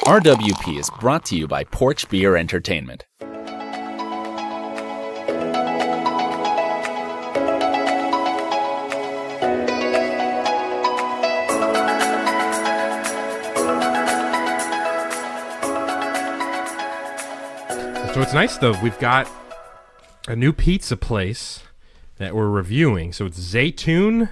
RWP is brought to you by Porch Beer Entertainment. So it's nice, though. We've got a new pizza place that we're reviewing. So it's Zaytoon.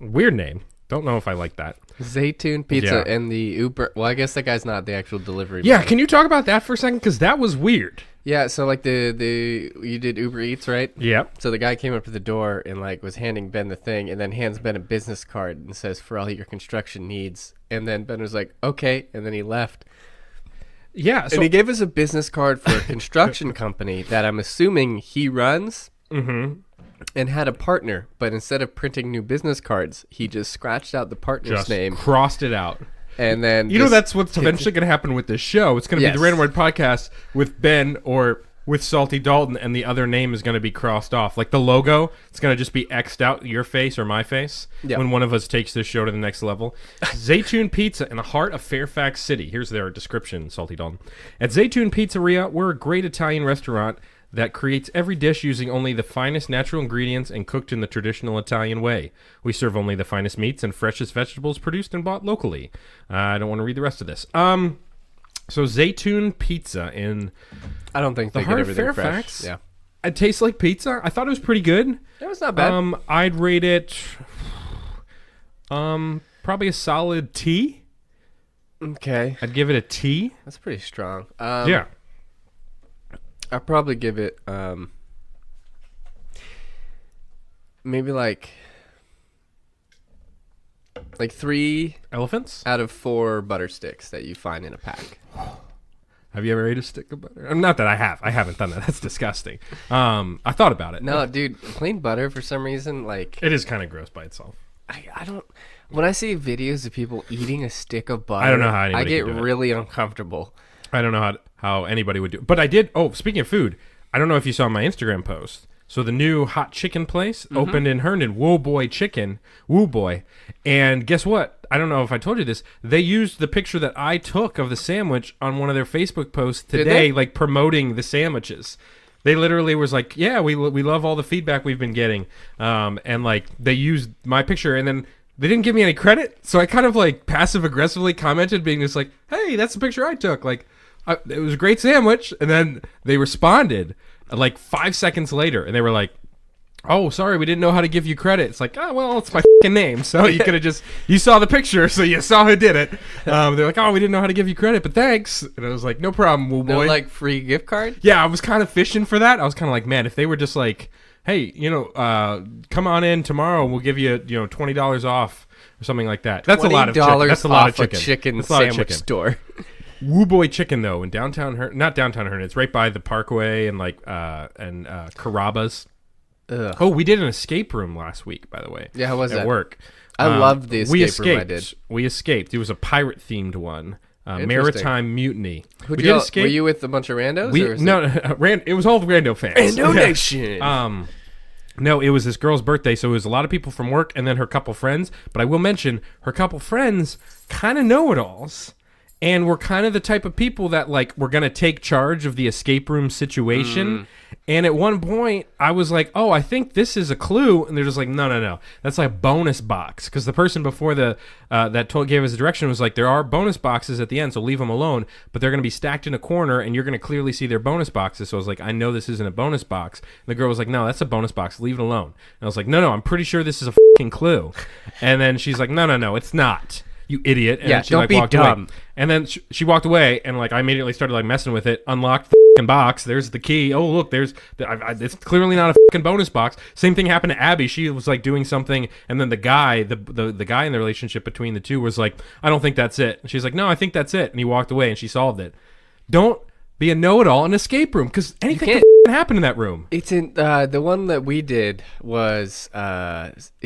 Weird name. Don't know if I like that. Zaytoon Pizza Yeah. and the Uber. Well, I guess that guy's not the actual delivery Yeah, man. can you talk about that for a second? Because that was weird. Yeah, so like you did Uber Eats, right? Yep. So the guy came up to the door and like was handing Ben the thing, and then hands Ben a business card and says, "For all your construction needs." And then Ben was like, "Okay," and then he left. Yeah. So And he gave us a business card for a construction company that I'm assuming he runs. Mhm. And had a partner, but instead of printing new business cards, he just scratched out the partner's just name, crossed it out. and then You know, that's what's eventually going to happen with this show. It's going to be Yes. the Random Word Podcast with Ben or with Salty Dalton, and the other name is going to be crossed off. Like the logo, it's going to just be X'd out, your face or my face, Yeah. when one of us takes this show to the next level. Zaytoon Pizza in the heart of Fairfax City. Here's their description, Salty Dalton. At Zaytoon Pizzeria, we're a great Italian restaurant that creates every dish using only the finest natural ingredients and cooked in the traditional Italian way. We serve only the finest meats and freshest vegetables produced and bought locally. I don't want to read the rest of this. So Zaytoon Pizza in I don't think the they get heart of everything Fairfax. fresh. Yeah, It tastes like pizza. I thought it was pretty good. it was not bad. I'd rate it probably a solid T. Okay, I'd give it a T. that's pretty strong. Yeah. I'll probably give it maybe like 3 Elephants? out of 4 butter sticks that you find in a pack. Have you ever ate a stick of butter? Not that I have. I haven't done that. That's disgusting. I thought about it. No, dude, plain butter for some reason, like It is kind of gross by itself. I don't. When I see videos of people eating a stick of butter, I don't know how I anybody get can do it. really uncomfortable. I don't know how anybody would do it. But I did. Oh, speaking of food, I don't know if you saw my Instagram post. So the new hot chicken place opened in Herndon, Woo Boy Chicken, Woo Boy. And guess what? I don't know if I told you this. They used the picture that I took of the sandwich on one of their Facebook posts Did today, they? like promoting the sandwiches. They literally was like, yeah, we love all the feedback we've been getting. And like they used my picture, and then they didn't give me any credit. So I kind of like passive aggressively commented, being just like, hey, that's the picture I took. Like, it was a great sandwich. And then they responded like 5 seconds later, and they were like, oh, sorry, we didn't know how to give you credit. It's like, oh, well, it's my fucking name. So you could have you saw the picture, so you saw who did it. They're like, oh, we didn't know how to give you credit, but thanks. And I was like, no problem, Woo No, Boy. like free gift card. Yeah, I was kind of fishing for that. I was kind of like, man, if they were just like, hey, come on in tomorrow, and we'll give you, $20 off or something like that. That's a lot of chicken. That's a lot of chicken. Chicken That's a lot of sandwich chicken. store. Woo Boy Chicken, though, in downtown not downtown Herndon. It's right by the Parkway and Carrabba's. Ugh. Oh, we did an escape room last week, by the way. Yeah, how was at that? work? I loved the we escape room I escaped. did. We escaped. It was a pirate-themed one. Interesting. Maritime Mutiny. Who'd We y'all- did escape. Were you with a bunch of randos? or was It was all Rando fans. Rando Yeah. Nation. No, it was this girl's birthday, so it was a lot of people from work and then her couple friends. But I will mention, her couple friends kind of know-it-alls. And we're kind of the type of people that, like, we're going to take charge of the escape room situation. And at one point, I was like, oh, I think this is a clue. And they're just like, no. That's like a bonus box. Because the person before gave us the direction was like, there are bonus boxes at the end, so leave them alone. But they're going to be stacked in a corner, and you're going to clearly see their bonus boxes. So I was like, I know this isn't a bonus box. And the girl was like, no, that's a bonus box. Leave it alone. And I was like, no, I'm pretty sure this is a fucking clue. And then she's like, no, it's not. You idiot. And Yeah, she, don't like, be walked dumb. away. And then she walked away, and like I immediately started like messing with it, unlocked the fucking box. There's the key. Oh, look, it's clearly not a fucking bonus box. Same thing happened to Abby. She was like doing something, and then the guy in the relationship between the two was like, I don't think that's it. And she's like, no, I think that's it. And he walked away, and she solved it. Don't be a know-it-all in an escape room, because anything can happen in that room. It's in the one that we did was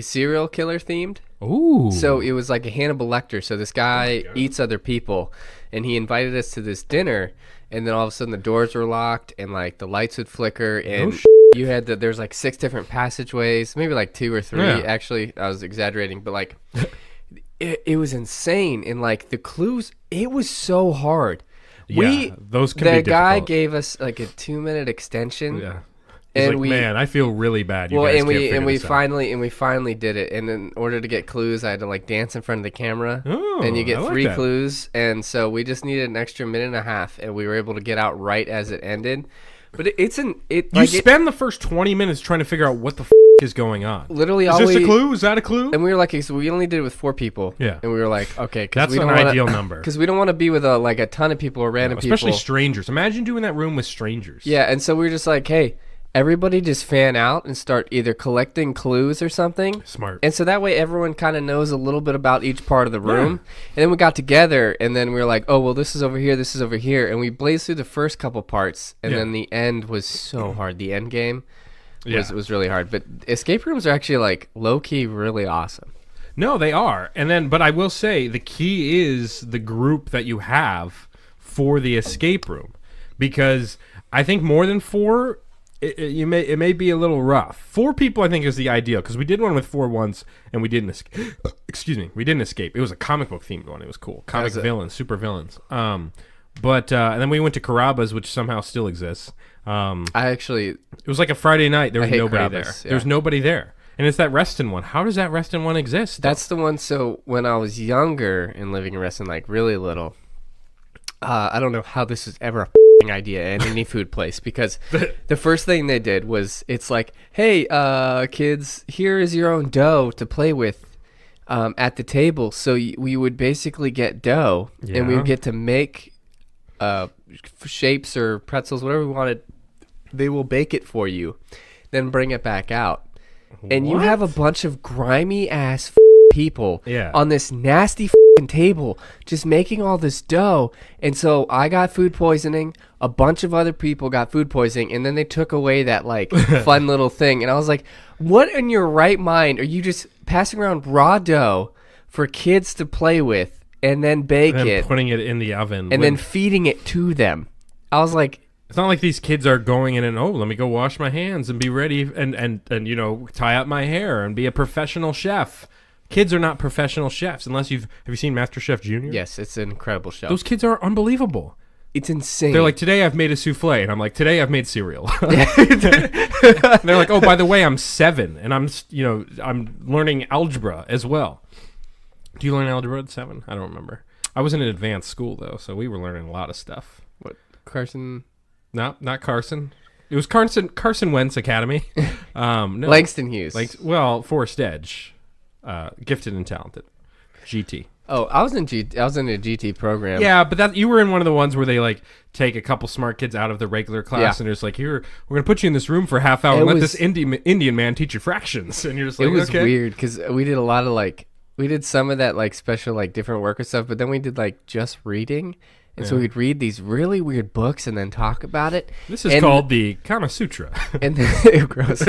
serial killer themed. Ooh. So it was like a Hannibal Lecter. So this guy eats other people, and he invited us to this dinner. And then all of a sudden the doors were locked, and like the lights would flicker, and you had there's like 6 different passageways, maybe like 2 or 3. Yeah. Actually, I was exaggerating, but like it was insane. And like the clues, it was so hard. Yeah, those can be The guy difficult. gave us like a 2-minute extension. Yeah. He's And like, we, man, I feel really bad. You well, guys and can't we figure and we this out." finally did it. And in order to get clues, I had to like dance in front of the camera. Oh, and you get I like 3 that. clues, and so we just needed an extra minute and a half, and we were able to get out right as it ended. But You spend the first 20 minutes trying to figure out what the is going on. literally Is this a clue? Is that a clue? And we were like, so we only did it with 4 people. Yeah. And we were like, okay, That's we an don't wanna, ideal number. because we don't want to be with a ton of people or random Especially people. strangers. Imagine doing that room with strangers. Yeah, and so we were just like, hey, everybody just fan out and start either collecting clues or something. Smart. And so that way everyone kind of knows a little bit about each part of the room. And then we got together, and then we were like, oh, well, this is over here, this is over here. And we blazed through the first couple parts, and then the end was so hard. The end game was really hard. But escape rooms are actually like low-key really awesome. No, they are. But I will say the key is the group that you have for the escape room. Because I think more than 4... It may be a little rough. 4 people, I think, is the ideal, because we did one with 4 once, and we didn't escape. Excuse me, we didn't escape. It was a comic book themed one. It was cool. Comic villains, super villains. And then we went to Carrabba's, which somehow still exists. It was like a Friday night. There was nobody there. Carrabba's, yeah. There's nobody there, and it's that Reston one. How does that Reston one exist? That's the one. So when I was younger and living in Reston, like really little, I don't know how this is ever a f***ing idea in any food place, because the first thing they did was, it's like, hey, kids, here is your own dough to play with at the table. So we would basically get dough, and we would get to make shapes or pretzels, whatever we wanted. They will bake it for you, then bring it back out. And you have a bunch of grimy ass people on this nasty table just making all this dough. And so I got food poisoning, a bunch of other people got food poisoning, and then they took away that like fun little thing. And I was like, what in your right mind are you just passing around raw dough for kids to play with and then bake it, putting it in the oven, and then feeding it to them? I was like, it's not like these kids are going in and, oh, let me go wash my hands and be ready and tie up my hair and be a professional chef. Kids are not professional chefs unless have you seen MasterChef Junior? yes, it's an incredible show. Those kids are unbleavable. It's insane. They're like, today I've made a souffle, and I'm like, today I've made cereal. And they're like, oh, by the way, I'm 7, and I'm learning algebra as well. Do you learn algebra at 7? I don't remember. I was in an advanced school though, so we were learning a lot of stuff. What, Carson? No, not Carson. It was Carson Wentz Academy. No. Langston Hughes. Forrest Edge. Gifted and talented. GT. Oh, I was in a GT program. Yeah, but you were in one of the ones where they like take a couple smart kids out of the regular class, and it's like, here, we're gonna put you in this room for a half hour and let this Indian man teach you fractions, and you're just like, it was okay. weird because we did a lot of we did some of that like special like different work and stuff, but then we did like just reading. And so we'd read these really weird books and then talk about it. This is called the Kama Sutra. And then gross.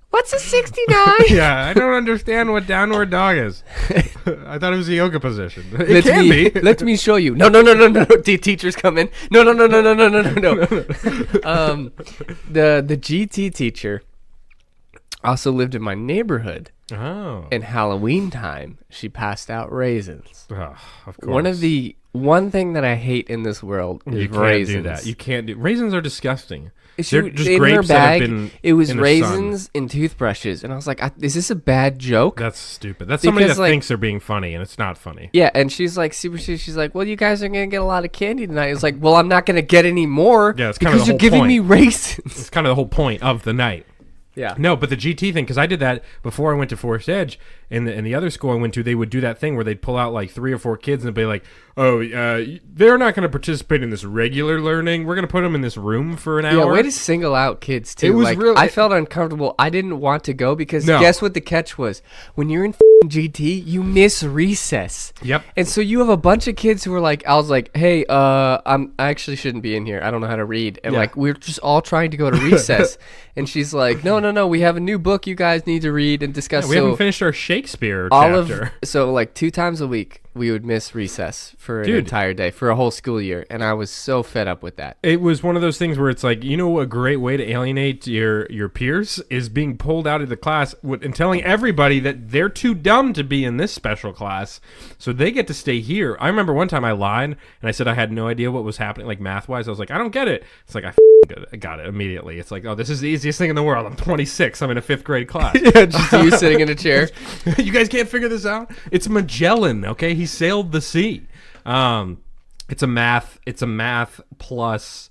What's a 69? Yeah, I don't understand what downward dog is. I thought it was a yoga position. It can be. Let me show you. No. Teachers come in. No. The GT teacher also lived in my neighborhood. Oh. And Halloween time, she passed out raisins. Oh, of course. One thing that I hate in this world is raisins. You can't do that. You can't do. Raisins are disgusting. They're just in grapes her bag, that have been it was in the raisins sun. and toothbrushes, and I was like, "Is this a bad joke?" That's stupid. That's somebody Because, that like- thinks they're being funny, and it's not funny. Yeah, and she's like super serious. She's like, "Well, you guys are gonna get a lot of candy tonight." It's like, "Well, I'm not gonna get any more Yeah, it's kind of because the you're whole giving point. me raisins." It's kind of the whole point of the night. Yeah. No, but the GT thing, because I did that before I went to Forest Edge, and the other school I went to, they would do that thing where they'd pull out like 3 or 4 kids and be like, oh, they're not going to participate in this regular learning. We're going to put them in this room for an hour. Yeah, way to single out kids too. It was really- I felt uncomfortable. I didn't want to go because No. guess what the catch was? When you're in GT, you miss recess. Yep. And so you have a bunch of kids who are like, I was like, hey, I actually shouldn't be in here. I don't know how to read. And Yeah. like we're just all trying to go to recess. And she's like, no. We have a new book you guys need to read and discuss. Yeah, we haven't finished our Shakespeare all chapter. so like 2 times a week, we would miss recess for an Dude. entire day for a whole school year, and I was so fed up with that. It was one of those things where it's like, a great way to alienate your peers is being pulled out of the class and telling everybody that they're too dumb to be in this special class, so they get to stay here. I remember one time I lied and I said I had no idea what was happening, like math-wise. I was like, I don't get it. It's like, I got it immediately. It's like, oh, this is the easiest thing in the world. I'm 26. I'm in a 5th grade class. Yeah, just you sitting in a chair. You guys can't figure this out? It's Magellan, okay? He sailed the sea. It's a math plus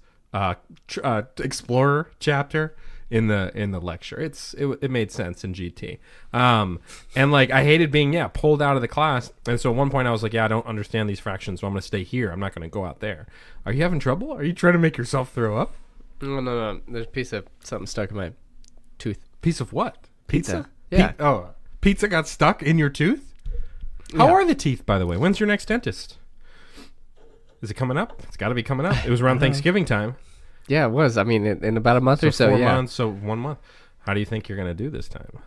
explorer chapter in the lecture. It made sense in GT. And like I hated being pulled out of the class. And so at one point I was like, I don't understand these fractions, so I'm gonna stay here. I'm not gonna go out there. Are you having trouble? Are you trying to make yourself throw up? No. There's a piece of something stuck in my tooth. Piece of what? Pizza? Yeah. Pizza got stuck in your tooth? How are the teeth, by the way? When's your next dentist? Is it coming up? It's got to be coming up. It was around Thanksgiving time. Yeah, it was. I mean, in about a month or so. 4 yeah. months, so 1 month. How do you think you're going to do this time?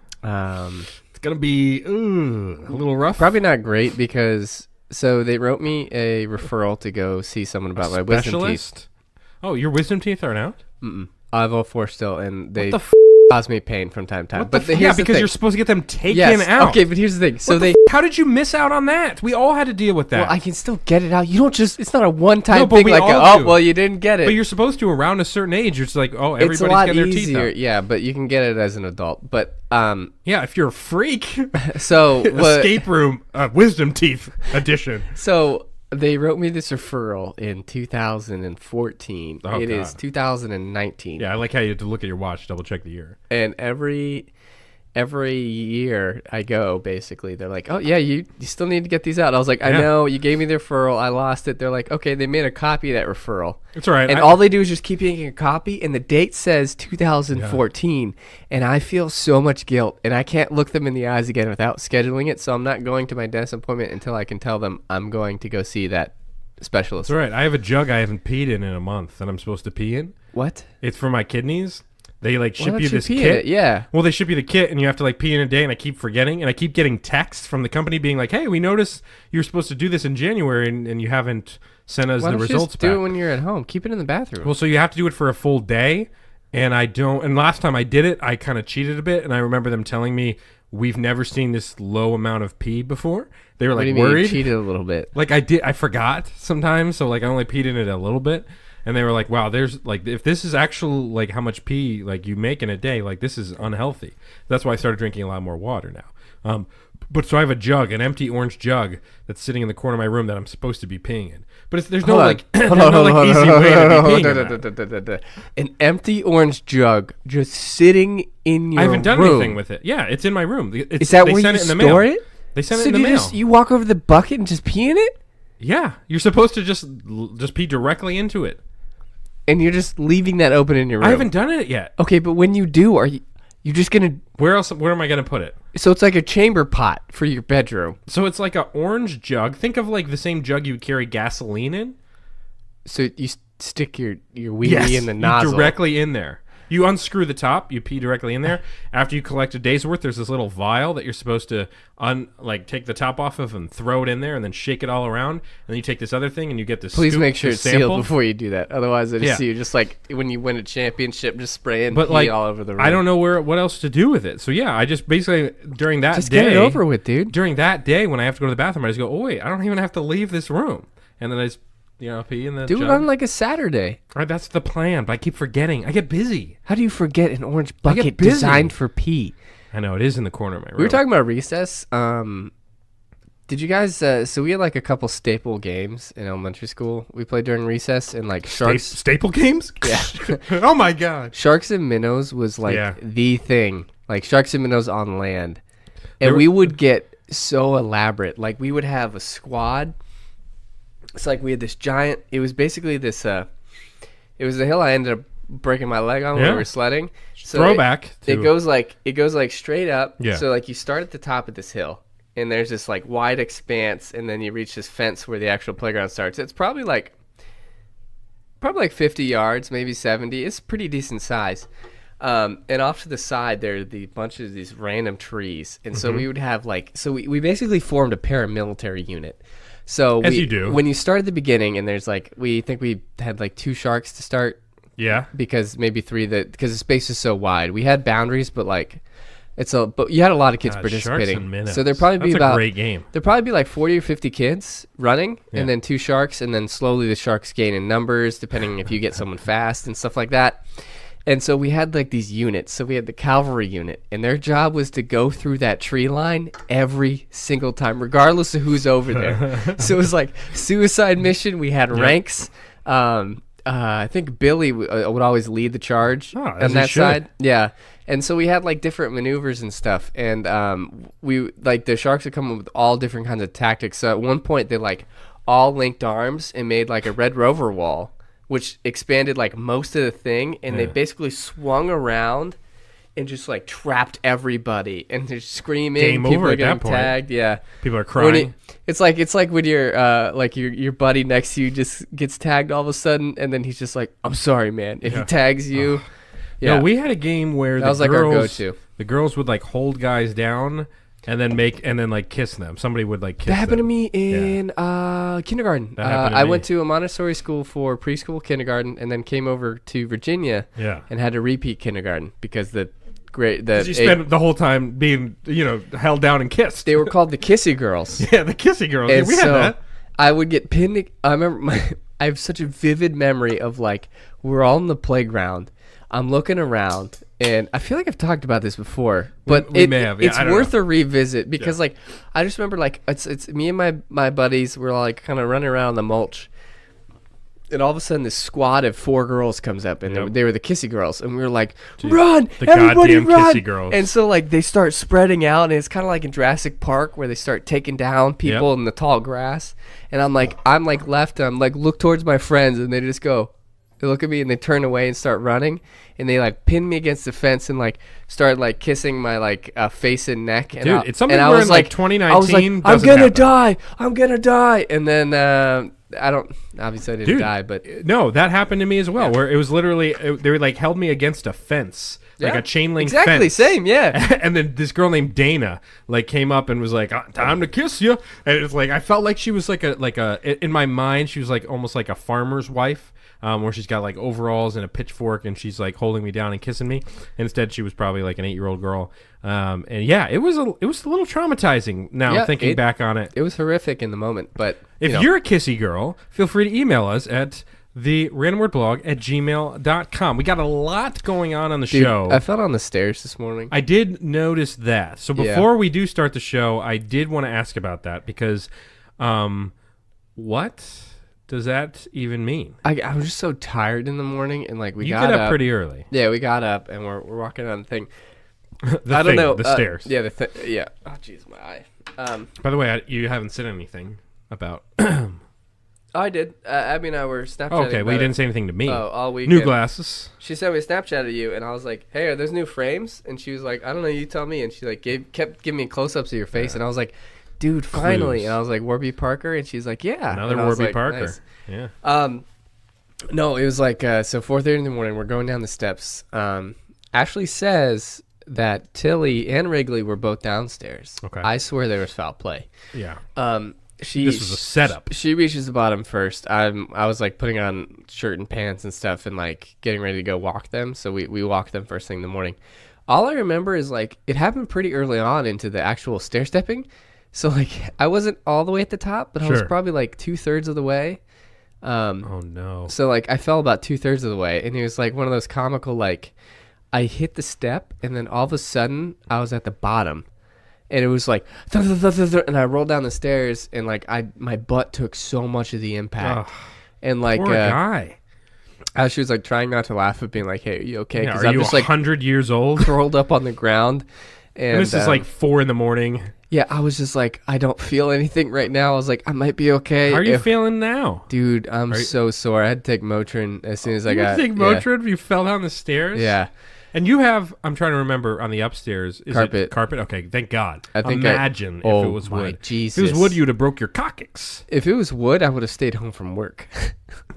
It's going to be a little rough. Probably not great because they wrote me a referral to go see someone about my wisdom teeth. Oh, your wisdom teeth aren't out? Mm-mm. I have all 4 still, and they What the cause me pain from time to time. But here's the because thing. you're supposed to get them taken out. Okay, but here's the thing. So how did you miss out on that? We all had to deal with that. Well, I can still get it out. You don't just. It's not a one-time No, but thing. we Like, all do. well, you didn't get it. But you're supposed to around a certain age. It's like, everybody's it's a lot getting their easier. teeth out. Yeah, but you can get it as an adult. But if you're a freak. so Escape room wisdom teeth edition. So they wrote me this referral in 2014. Oh, it God. is 2019. Yeah, I like how you have to look at your watch, double check the year. And every year I go, basically, they're like, oh, yeah, you still need to get these out. I was like, I know, you gave me the referral. I lost it. They're like, okay, they made a copy of that referral. It's all right. And all they do is just keep making a copy, and the date says 2014. And I feel so much guilt, and I can't look them in the eyes again without scheduling it. So I'm not going to my dentist appointment until I can tell them I'm going to go see that specialist. It's all right. I have a jug I haven't peed in a month that I'm supposed to pee in. What? It's for my kidneys. They ship don't you you this pee in kit. it? Yeah. Well, they ship you the kit, and you have to pee in a day, and I keep forgetting, and I keep getting texts from the company being like, "Hey, we noticed you're supposed to do this in January, and you haven't sent us Why the don't you results just back." do it when you're at home? Keep it in the bathroom. Well, so you have to do it for a full day, and I don't. And last time I did it, I kind of cheated a bit, and I remember them telling me we've never seen this low amount of pee before. They were what do you worried. mean you cheated a little bit? I forgot sometimes, so I only peed in it a little bit. And they were like, wow, there's if this is actual how much pee you make in a day, this is unhealthy. That's why I started drinking a lot more water now. But so I have a jug, an empty orange jug that's sitting in the corner of my room that I'm supposed to be peeing in. But there's no easy way to be peeing in. An empty orange jug just sitting in your room. I haven't done anything with it. Yeah, it's in my room. Is that where you store it? They sent it in the mail. You walk over the bucket and just pee in it? Yeah, you're supposed to just pee directly into it. And you're just leaving that open in your room. I haven't done it yet. Okay, but when you do, are you just gonna? Where am I gonna put it? So it's like a chamber pot for your bedroom. So it's like an orange jug. Think of the same jug you would carry gasoline in. So you stick your wee in the nozzle directly in there. You unscrew the top, you pee directly in there. After you collect a day's worth, there's this little vial that you're supposed to take the top off of and throw it in there and then shake it all around. And then you take this other thing and you get this Please scoop, make sure this it's sample. sealed before you do that. Otherwise, I just see you just when you win a championship, just spraying but pee all over the room. I don't know what else to do with it. So yeah, I just basically during that just day. get it over with, dude. During that day when I have to go to the bathroom, I just go, oh wait, I don't even have to leave this room. And then I just pee in the Do jug. it on a Saturday. All right, that's the plan, but I keep forgetting. I get busy. How do you forget an orange bucket busy. designed for pee? I know, it is in the corner of my room. We were talking about recess. Did you guys? So we had a couple staple games in elementary school. We played during recess, and sharks. Staple games? Yeah. Oh my god. Sharks and minnows was the thing. Sharks and minnows on land, and we would get so elaborate. We would have a squad. It's we had this giant. It was basically this. It was the hill I ended up breaking my leg on when we were sledding. So Throwback. It goes straight up. Yeah. So you start at the top of this hill, and there's this wide expanse, and then you reach this fence where the actual playground starts. It's probably 50 yards, maybe 70. It's pretty decent size. And off to the side, there are the bunch of these random trees. And so we would have we basically formed a paramilitary unit. So As you do. When you start at the beginning, and there's we had 2 sharks to start. Yeah. Because maybe 3 because the space is so wide. We had boundaries, but but you had a lot of kids participating. Sharks and minnows. So there'd probably be That's a great game. There'd probably be 40 or 50 kids running, and then 2 sharks, and then slowly the sharks gain in numbers, depending if you get someone fast and stuff like that. And so we had these units. So we had the cavalry unit, and their job was to go through that tree line every single time, regardless of who's over there. So it was suicide mission. We had ranks. I think Billy would always lead the charge on that side. Yeah. And so we had different maneuvers and stuff. And the sharks would come up with all different kinds of tactics. So at one point they all linked arms and made a Red Rover wall, which expanded most of the thing. And they basically swung around and just trapped everybody, and they're screaming. Game people over are at getting that point. tagged. Yeah. People are crying. It's like when your buddy next to you just gets tagged all of a sudden, and then he's just I'm sorry, man. If he tags you, No, we had a game where that was our go-to. The girls would hold guys down and then kiss them. Somebody would kiss them. That happened to me in kindergarten. That happened to I me. went to a Montessori school for preschool, kindergarten, and then came over to Virginia. Yeah. And had to repeat kindergarten because you spent the whole time being, held down and kissed. They were called the Kissy Girls. Yeah, the Kissy Girls. And we had that. I would get pinned. I remember I have such a vivid memory of we're all in the playground. I'm looking around, and I feel like I've talked about this before, but we may have. Yeah, it's worth a revisit because I just remember it's me and my buddies were kind of running around the mulch. And all of a sudden, this squad of 4 girls comes up, and they were the Kissy Girls, and we were like, "Run, the everybody, goddamn run!" Kissy Girls. And so, they start spreading out, and it's kind of like in Jurassic Park, where they start taking down people in the tall grass. And I'm left, and I'm look towards my friends, and they just go, they look at me, and they turn away and start running, and they pin me against the fence and start kissing my face and neck. And dude, it's something and where I was in 2019, I was I'm gonna die, and then. Obviously I didn't die, but no, that happened to me as well. Where it was literally they held me against a fence, a chain link fence. Exactly, same, yeah. And then this girl named Dana came up and was time to kiss you. And it's I felt like she was in my mind she was almost like a farmer's wife. Where she's got overalls and a pitchfork, and she's holding me down and kissing me. Instead, she was probably an 8-year-old girl. And yeah, it was a little traumatizing. Now thinking back on it, it was horrific in the moment. But if you're a kissy girl, feel free to email us at therandomwordblog@gmail.com. We got a lot going on the show. I fell on the stairs this morning. I did notice that. So before we do start the show, I did want to ask about that because, what does that even mean? I was just so tired in the morning, and we you got up pretty early. Yeah, we got up, and we're walking on the thing. I don't know the stairs. Yeah, yeah. Oh, jeez, my eye. By the way, you haven't said anything about. I did. Abby and I were Snapchatting. Okay, well, you didn't say anything to me. Oh, all weekend. New glasses. She sent me a Snapchat of you, and I was like, "Hey, are those new frames?" And she was like, "I don't know. You tell me." And she kept giving me close-ups of your face, and I was like, "Dude, finally!" And I was like, "Warby Parker," and she's like, "Yeah." Another Warby Parker. Nice. Yeah. No, it was so 4:30 in the morning. We're going down the steps. Ashley says that Tilly and Wrigley were both downstairs. Okay. I swear there was foul play. Yeah. This was a setup. She reaches the bottom first. I was putting on shirt and pants and stuff and getting ready to go walk them. So we walked them first thing in the morning. All I remember is it happened pretty early on into the actual stair stepping. So I wasn't all the way at the top, but I was probably 2/3 of the way. Oh no. So I fell about 2/3 of the way, and it was one of those comical I hit the step, and then all of a sudden I was at the bottom. And it was thud, thud, thud, thud, thud, and I rolled down the stairs, and my butt took so much of the impact. And poor guy. As she was trying not to laugh, but being like, "Hey, are you okay?" Yeah, are you 100 years old? Curled up on the ground. And this is 4 a.m. Yeah, I was just I don't feel anything right now. I was I might be okay. How are you feeling now? Dude, I'm so sore. I had to take Motrin as soon as I got. You take Motrin? You fell down the stairs? Yeah. And you have, I'm trying to remember, on the upstairs. Is carpet. It carpet? Okay, thank God. I think Imagine if it was wood. Jesus. If it was wood, you'd have broke your coccyx. If it was wood, I would have stayed home from work.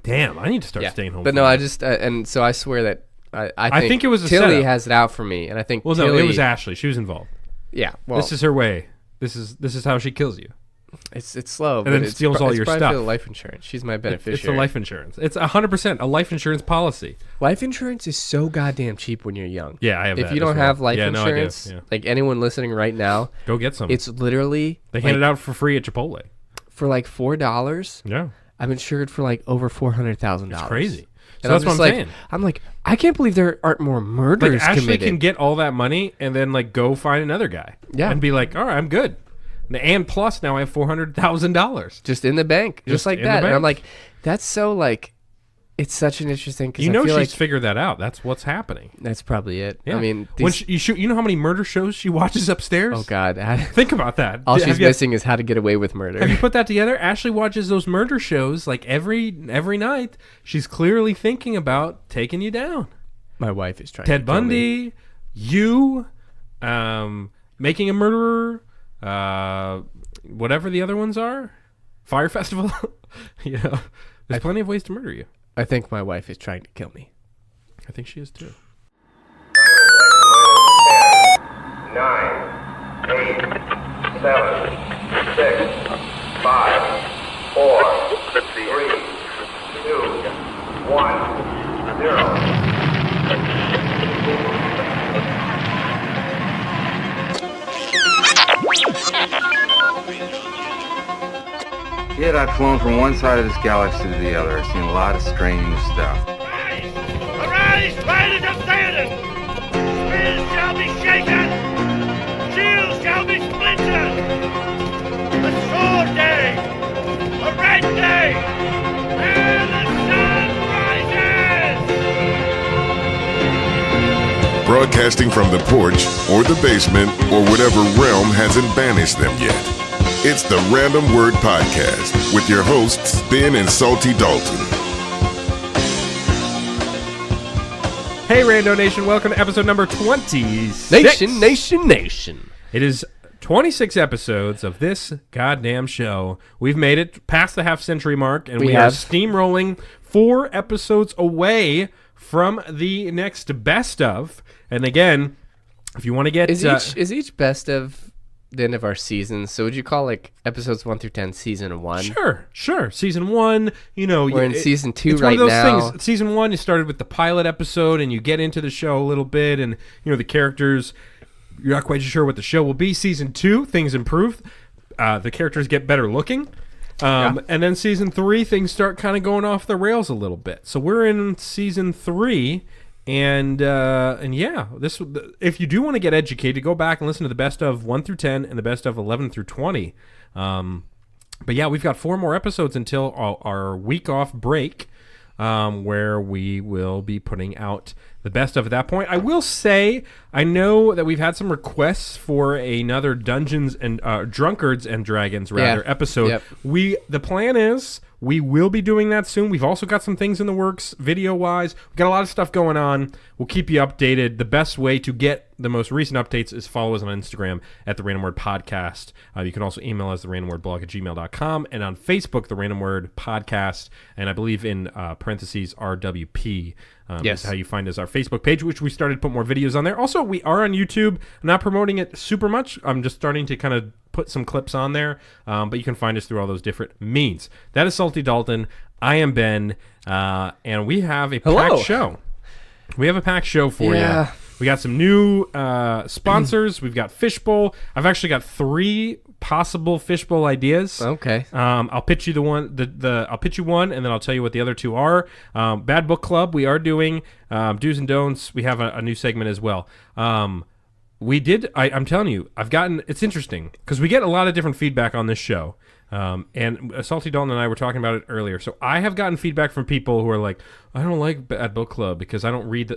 Damn, I need to start staying home But from no, work. I just, and so I swear that I think it was a Tilly setup. has it out for me, and I think Well, Tilly, no, it was Ashley. She was involved. Yeah, well, This is her way. This is how she kills you. it's slow, then but steals all your probably stuff. for the life insurance. She's my beneficiary. It's the life insurance. It's 100% a life insurance policy. Life insurance is so goddamn cheap when you're young. Yeah, I have If that you as don't well. have life Yeah, no, I do. insurance, Yeah. like anyone listening right now, Go get some. it's literally They hand it out for free at Chipotle. for like $4. Yeah. I'm insured for like over $400,000. It's crazy. So And that's what I'm like, saying. I'm like, I can't believe there aren't more murders Like Ashley committed. can get all that money and then like go find another guy. Yeah. And be like, all right, I'm good. And plus now I have $400,000. just in the bank, Just just like in the that. And bank. I'm like, that's so like, it's such an interesting. Cause You I know feel she's like figured that out. That's what's happening. that's probably it. Yeah. I mean, when these, you shoot, you know how many murder shows she watches upstairs? oh god, Think about that. all Have she's you- missing is How to Get Away with Murder. Have you put that together? Ashley watches those murder shows like every night. She's clearly thinking about taking you down. My wife is trying. Ted to kill me. Bundy, you, Making a Murderer, whatever the other ones are, Fire Festival. There's plenty of ways to murder you. I think my wife is trying to kill me. I think she is too. 9, 8, 7, 6, 5, 4, 3, 2, 1, 0. Yet I've flown from one side of this galaxy to the other. I've seen a lot of strange stuff. Arise, fighters of Theoden! Spears shall be shaken! Shields shall be splintered! A sword day! A red day! And the sun rises! Broadcasting from the porch or the basement or whatever realm hasn't banished them yet. It's the Random Word Podcast with your hosts, Ben and Salty Dalton. Hey, Rando Nation! Welcome to episode number 26. Nation. It is 26 episodes of this goddamn show. We've made it past the half-century mark, and we are have. steamrolling 4 episodes away from the next best of. And again, if you want to get... Is each best of the end of our season? So would you call like episodes 1 through 10 season 1? Sure. Season 1, We're in season 2 it's right one of those now. things. Season 1, you started with the pilot episode, and you get into the show a little bit, and the characters, you're not quite sure what the show will be. Season 2, things improve. The characters get better looking. And then season 3, things start kind of going off the rails a little bit. So we're in season 3. And yeah, if you do want to get educated, go back and listen to the best of 1 through 10 and the best of 11 through 20. But yeah, we've got 4 more episodes until our week off break, where we will be putting out the best of at that point. I will say, I know that we've had some requests for another Dungeons and Drunkards and Dragons episode. Yep. The plan is we will be doing that soon. We've also got some things in the works video-wise. We've got a lot of stuff going on. We'll keep you updated. The best way to get the most recent updates is follow us on Instagram at The Random Word Podcast. You can also email us, therandomwordblog@gmail.com, and on Facebook, The Random Word Podcast, and I believe in parentheses, RWP. Yes. Is how you find us, our Facebook page, which we started to put more videos on there. Also, we are on YouTube. I'm not promoting it super much. I'm just starting to kind of put some clips on there, but you can find us through all those different means. That is Salty Dalton. I am Ben, and we have a packed show. We have a packed show for you. We got some new sponsors. We've got FishBowl. I've actually got 3 possible FishBowl ideas. Okay. I'll pitch you I'll pitch you one, and then I'll tell you what the other 2 are. Bad Book Club. We are doing do's and don'ts. We have a new segment as well. I'm telling you, it's interesting because we get a lot of different feedback on this show. And Salty Dalton and I were talking about it earlier. So I have gotten feedback from people who are like, I don't like Bad Book Club because they don't read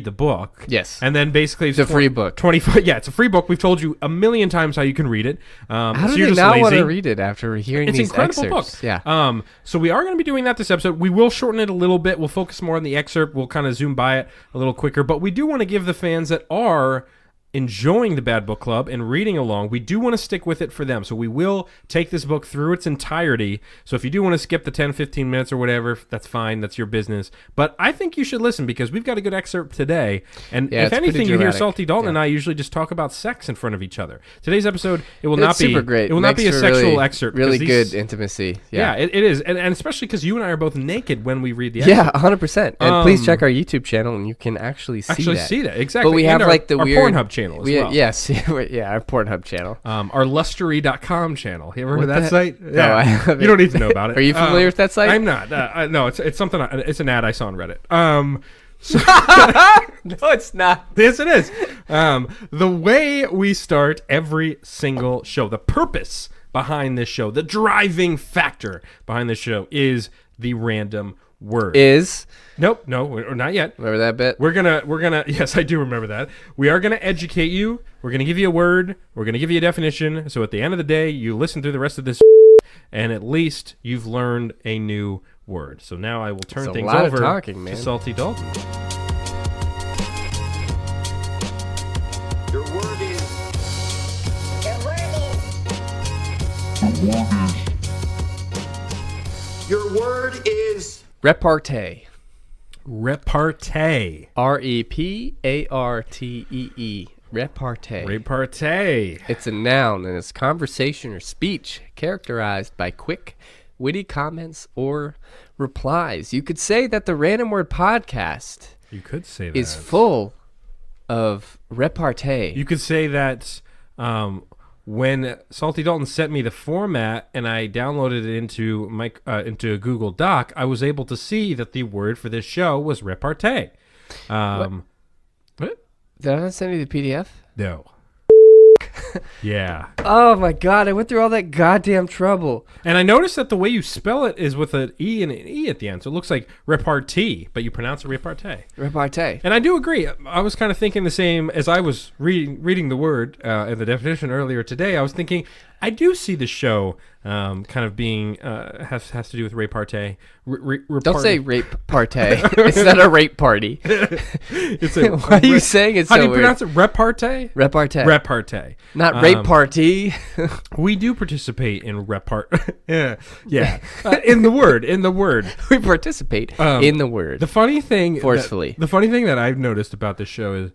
the book. Yes. And then basically It's a free book. 25. Yeah, it's a free book. We've told you a million times how you can read it. How so do you're they just not lazy. want to read it after hearing It's these an incredible excerpts? book. Yeah. So we are going to be doing that this episode. We will shorten it a little bit. We'll focus more on the excerpt. We'll kind of zoom by it a little quicker. But we do want to give the fans that are enjoying the Bad Book Club and reading along, we do want to stick with it for them. So we will take this book through its entirety. So if you do want to skip the 10, 15 minutes or whatever, that's fine. That's your business. But I think you should listen because we've got a good excerpt today. And if anything, you hear Salty Dalton and I usually just talk about sex in front of each other. Today's episode, it will not be super great. It will not be a sexual excerpt. Really good intimacy. Yeah, it is. And especially because you and I are both naked when we read the excerpt. excerpt. Yeah, 100%. And please check our YouTube channel and you can actually see that. Exactly. But we have like the our weird Pornhub channel as well. Yes. Yeah, our Pornhub channel. Our lustery.com channel. You ever heard of that site? No, Yeah. I haven't. You don't need to know about it. Are you familiar with that site? I'm not. No, it's something. It's an ad I saw on Reddit. No, it's not. Yes, it is. The way we start every single show, the purpose behind this show, the driving factor behind this show is the random word. Nope, no, not yet. Remember that bit? We're gonna. Yes, I do remember that. We are gonna educate you. We're gonna give you a word. We're gonna give you a definition. So at the end of the day, you listen through the rest of this, and at least you've learned a new word. So now I will turn things over to Salty Dalton. Your word is. Your word is. Repartee. Repartee. Repartee. Repartee. Repartee. It's a noun and it's conversation or speech characterized by quick, witty comments or replies. You could say that the Random Word Podcast is full of repartee. You could say that when Salty Dalton sent me the format and I downloaded it into a Google Doc, I was able to see that the word for this show was repartee. What? Did I not send you the PDF? No. Yeah. Oh my God! I went through all that goddamn trouble. And I noticed that the way you spell it is with an E and an E at the end, so it looks like repartee, but you pronounce it repartee. Repartee. And I do agree. I was kind of thinking the same as I was reading the word and the definition earlier today. I was thinking I do see the show kind of being has to do with repartee. Don't say rape party. It's not a rape party. Why are you saying it's so weird? How do you pronounce it? Repartee? Repartee. Repartee. Not rape party. We do participate in yeah. In the word. We participate in the word. The funny thing forcefully. The funny thing that I've noticed about this show is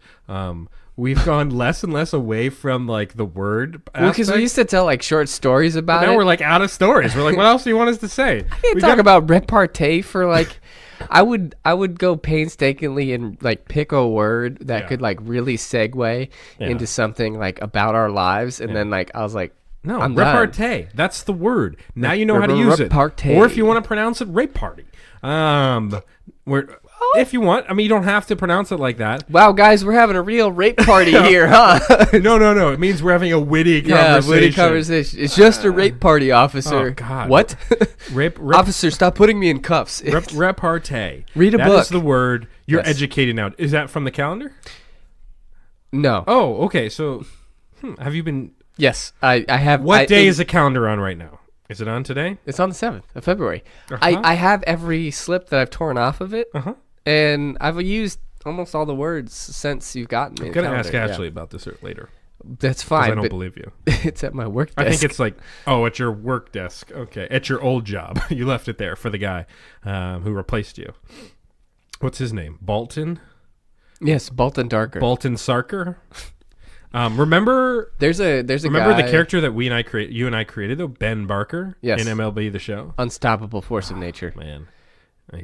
we've gone less and less away from like the word aspect. Well, because we used to tell like short stories about it. Now we're like out of stories. We're like, what else do you want us to say? We talk about repartee for like I would go painstakingly and like pick a word that could like really segue into something like about our lives, and then like I was like, no, repartee. That's the word. Now you know how to use it. Or if you want to pronounce it, rape party. If you want. I mean, you don't have to pronounce it like that. Wow, guys, we're having a real rape party here, huh? No. It means we're having a witty conversation. Yeah, witty conversation. It's just a rape party, officer. Oh, God. What? Officer, stop putting me in cuffs. Repartee. Read a book. That is the word. You're educated now. Is that from the calendar? No. Oh, okay. So, have you been... Yes, I have... What day is the calendar on right now? Is it on today? It's on the 7th of February. I have every slip that I've torn off of it. And I've used almost all the words since you've gotten me. I'm going to ask Ashley about this later. That's fine. I don't believe you. It's at my work desk. I think it's like, at your work desk. Okay. At your old job. You left it there for the guy who replaced you. What's his name? Balton? Yes, Balton Darker. Balton Sarker? Remember there's a remember guy, the character that you and I created though, Ben Barker? Yes. In MLB The Show? Unstoppable force of nature. Man.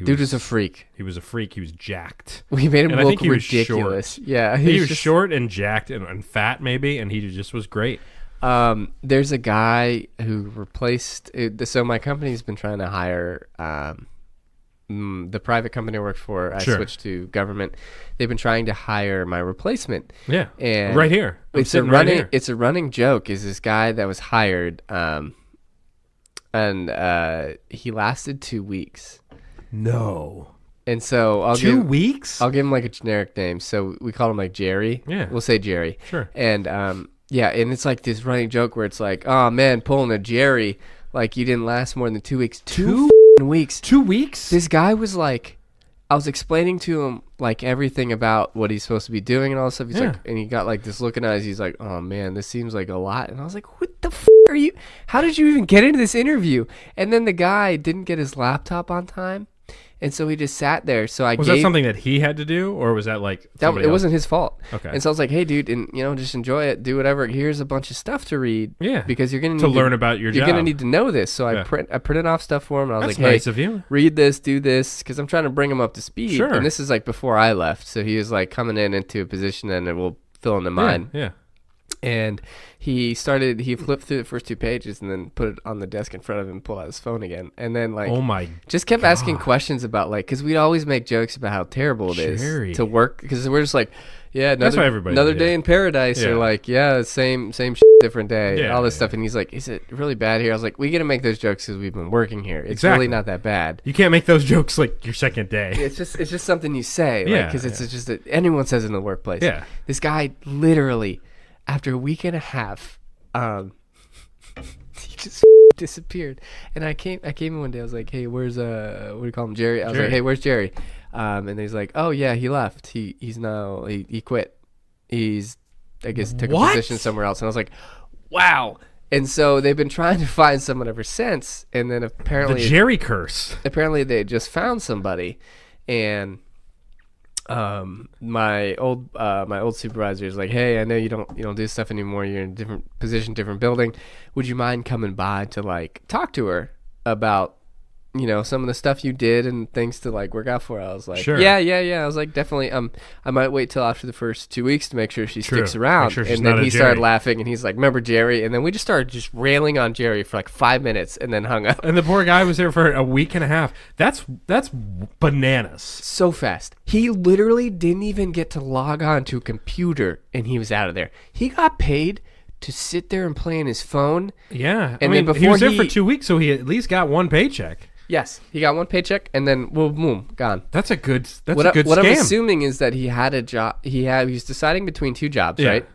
Dude was a freak. He was a freak. He was jacked. We made him and look ridiculous. Yeah, he was short and jacked and fat maybe, and he just was great. There's a guy who replaced. So my company's been trying to hire the private company I worked for. I switched to government. They've been trying to hire my replacement. Yeah, and right here. It's a running joke. Is this guy that was hired, and he lasted 2 weeks. No. And so I'll 2 weeks? I'll give him like a generic name. So we call him like Jerry. Yeah. We'll say Jerry. Sure. And and it's like this running joke where it's like, oh man, pulling a Jerry, like you didn't last more than 2 weeks. 2 weeks. 2 weeks? This guy was like I was explaining to him like everything about what he's supposed to be doing and all this stuff. He's Yeah. like, and he got like this look in his eyes. He's like, "Oh man, this seems like a lot." And I was like, "What the are you? How did you even get into this interview?" And then the guy didn't get his laptop on time, and so he just sat there. So I Was gave that something that he had to do, or was that like that. somebody It else? wasn't his fault. Okay. And so I was like, "Hey, dude, and just enjoy it. Do whatever. Here's a bunch of stuff to read. Yeah. because you're gonna to need learn about your You're job. gonna need to know this." So Yeah. I printed off stuff for him, and I was That's like, nice "Hey, of you. read this, do this," because I'm trying to bring him up to speed. Sure. And this is like before I left, so he was like coming into a position, and it will fill in the mine. Yeah. And he flipped through the first 2 pages and then put it on the desk in front of him and pulled out his phone again. And then like, Oh my. just kept asking questions about like, cause we'd always make jokes about how terrible it is Jerry. to work. Cause we're just like, yeah, That's why everybody another did, day yeah. in paradise, Yeah. or like, yeah, same shit, different day, Yeah, all this yeah. stuff. And he's like, "Is it really bad here?" I was like, "We got to make those jokes because we've been working here. It's Exactly. really not that bad." You can't make those jokes like your second day. It's just something you say, Yeah, because it's just that anyone says it in the workplace. Yeah. This guy literally, after a week and a half, he just disappeared. And I came in one day. I was like, "Hey, where's what do you call him, Jerry?" I was Jerry. like, "Hey, where's Jerry?" And he's like, "Oh yeah, he left. He's now he quit. He's I guess took What? a position somewhere else." And I was like, "Wow." And so they've been trying to find someone ever since. And then The apparently Jerry curse. they just found somebody, and my old supervisor is like, "Hey, I know you don't do stuff anymore. You're in a different position, different building. Would you mind coming by to like talk to her about some of the stuff you did and things to like work out for?" I was like, Sure. yeah. I was like, definitely. I might wait till after the first 2 weeks to make sure she True. sticks around. Make sure she's and then not a he started Jerry. laughing, and he's like, "Remember Jerry?" And then we just started just railing on Jerry for like 5 minutes, and then hung up. And the poor guy was there for a week and a half. That's bananas. So fast. He literally didn't even get to log on to a computer, and he was out of there. He got paid to sit there and play on his phone. Yeah. And I mean, then he was there before for 2 weeks, so he at least got one paycheck. Yes, he got one paycheck, and then boom, gone. That's a good. That's What a good what scam. I'm assuming is that he had a job. He was deciding between 2 jobs, Yeah. right?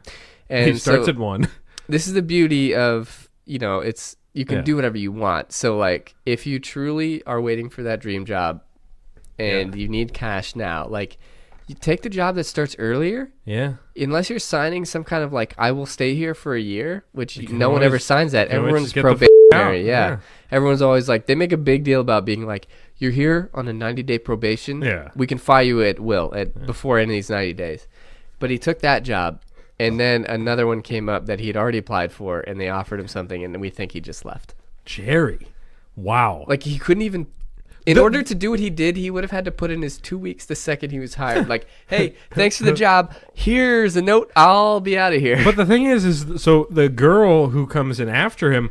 And He starts so at one. this is the beauty of it's you can Yeah. do whatever you want. So like, if you truly are waiting for that dream job, and you need cash now, like, you take the job that starts earlier. Yeah. Unless you're signing some kind of like, "I will stay here for a year," which can no one always- ever signs that. you can always Everyone's just get the probationary. out. Yeah. Yeah. Everyone's always like, they make a big deal about being like, "You're here on a 90-day probation. Yeah. We can fire you at will before any of these 90 days." But he took that job, and then another one came up that he had already applied for, and they offered him something, and we think he just left. Jerry. Wow. Like, he couldn't even. In order to do what he did, he would have had to put in his 2 weeks the second he was hired. Like, "Hey, thanks for the job. Here's a note. I'll be out of here." But the thing is so the girl who comes in after him,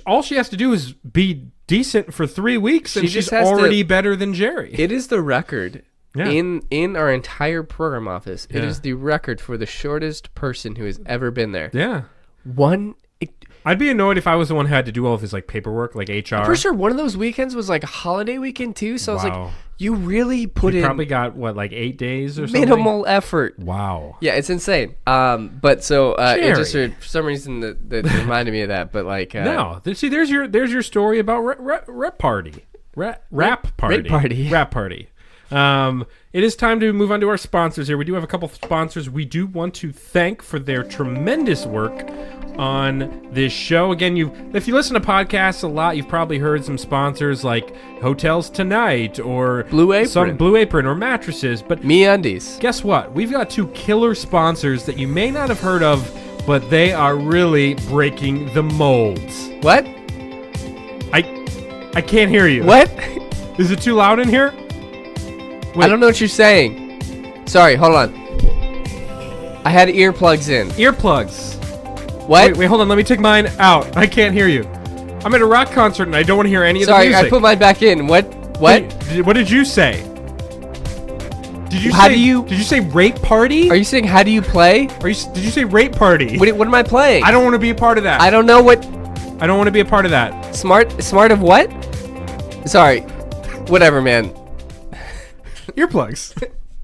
all she has to do is be decent for 3 weeks, and She just she's has to- already better than Jerry. It is the record Yeah. in our entire program office. It Yeah. is the record for the shortest person who has ever been there. Yeah. I'm I'd be annoyed if I was the one who had to do all of his like paperwork, like HR. for sure one of those weekends was like a holiday weekend too. So I was Wow. like, you really put He in probably got what, like 8 days or something. minimal effort. Wow. Yeah, it's insane. But so it just Jerry. for some reason that reminded me of that. But like No, see, there's your story about rap party, rap party. It is time to move on to our sponsors here. We do have a couple sponsors we do want to thank for their tremendous work on this show. Again, if you listen to podcasts a lot, you've probably heard some sponsors like Hotels Tonight or Blue Apron. some Blue Apron or mattresses. But MeUndies. guess what? We've got 2 killer sponsors that you may not have heard of, but they are really breaking the molds. What? I can't hear you. What? Is it too loud in here? I don't know what you're saying. Sorry, hold on. I had earplugs in. Earplugs. What? Wait, hold on. Let me take mine out. I can't hear you. I'm at a rock concert and I don't want to hear any of the Sorry, music. I put mine back in. What? What did you say? Did you say rape party? Are you saying how do you play? Did you say rape party? What am I playing? I don't want to be a part of that. I don't know what. I don't want to be a part of that. Smart of what? Sorry. Whatever, man. Earplugs.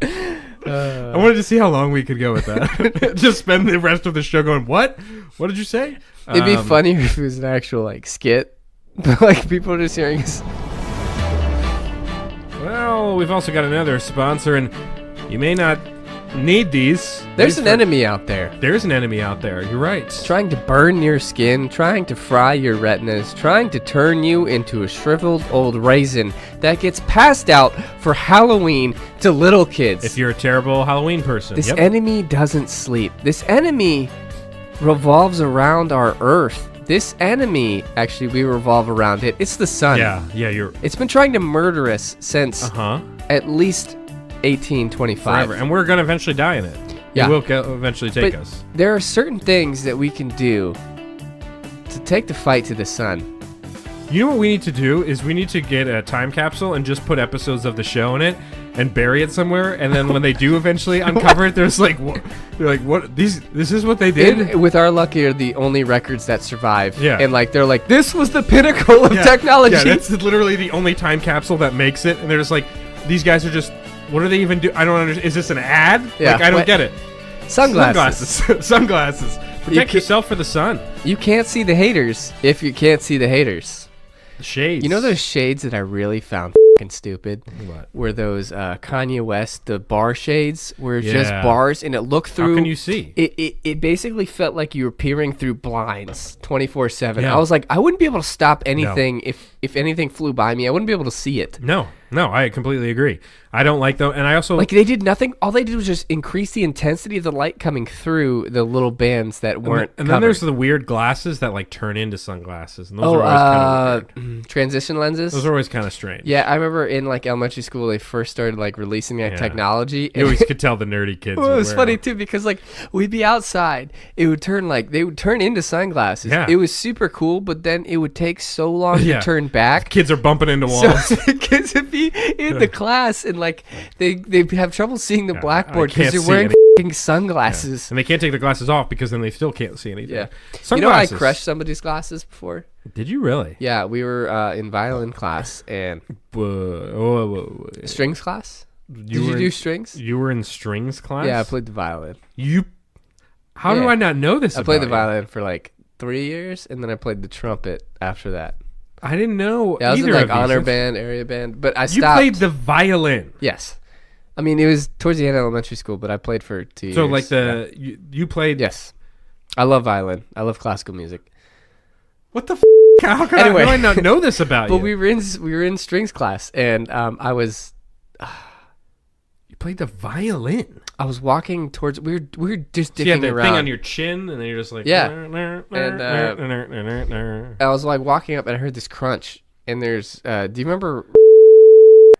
I wanted to see how long we could go with that. Just spend the rest of the show going, what? What did you say? It'd be funnier if it was an actual like skit, but like people are just hearing us. Well, Well, we've also got another sponsor, and you may not need these. There's an enemy out there. There's an enemy out there. You're right. Trying to burn your skin, trying to fry your retinas, trying to turn you into a shriveled old raisin that gets passed out for Halloween to little kids. If you're a terrible Halloween person. This enemy doesn't sleep. This enemy revolves around our Earth. This enemy, actually, we revolve around it. It's the sun. Yeah, you're... It's been trying to murder us since at least 1825. Forever. And we're going to eventually die in it. Yeah. It will eventually take But us. there are certain things that we can do to take the fight to the sun. You know what we need to do is we need to get a time capsule and just put episodes of the show in it and bury it somewhere. And then when they do eventually uncover it, there's like, they're like, what? This is what they did? And with our luck, are the only records that survive. Yeah. And like they're like, this was the pinnacle of technology. Yeah, that's literally the only time capsule that makes it. And they're just like, these guys are just, what do they even do? I don't understand. Is this an ad? Yeah. Like, I don't get it. Sunglasses. Sunglasses. Protect yourself for the sun. You can't see the haters if you can't see the haters. The shades. You know those shades that I really found fucking stupid? What? Were those Kanye West, the bar shades, were just Yeah. bars, and it looked through. How can you see? It basically felt like you were peering through blinds 24/7. Yeah. I was like, I wouldn't be able to stop anything if anything flew by me. I wouldn't be able to see it. No, I completely agree. I don't like though, and I also Like they did nothing. All they did was just increase the intensity of the light coming through the little bands that weren't. And then there's the weird glasses that like turn into sunglasses, and those are always kind of transition lenses. Those are always kind of strange. Yeah, I remember in like elementary school they first started like releasing that technology. You always could tell the nerdy kids. Well, it was would wear funny them. too because like we'd be outside, they would turn into sunglasses. Yeah. It was super cool, but then it would take so long to turn back. Kids are bumping into So walls. the kids would be in the class and like they'd have trouble seeing the blackboard I can't because they're see wearing anything. f***ing sunglasses. And they can't take the glasses off because then they still can't see anything. Yeah. Sunglasses. You know I crushed somebody's glasses before? Did you really? Yeah, we were in violin class and Whoa. strings class. Did you were do in- strings? You were in strings class? Yeah, I played the violin. How do Yeah. I not know this I played the about you? violin for like 3 years, and then I played the trumpet after that. I didn't know Yeah, I was in either like of these. honor band, area band, but I You stopped. played the violin. Yes. I mean, it was towards the end of elementary school, but I played for 2 years. So like you played. Yes. I love violin. I love classical music. What the? How can Anyway. I not know this about But you? we were in strings class, and I was You played the violin. walking towards. We were just So you had dicking the around. thing on your chin, and then you're just like Yeah. And I was like walking up, and I heard this crunch. And there's. Do you remember?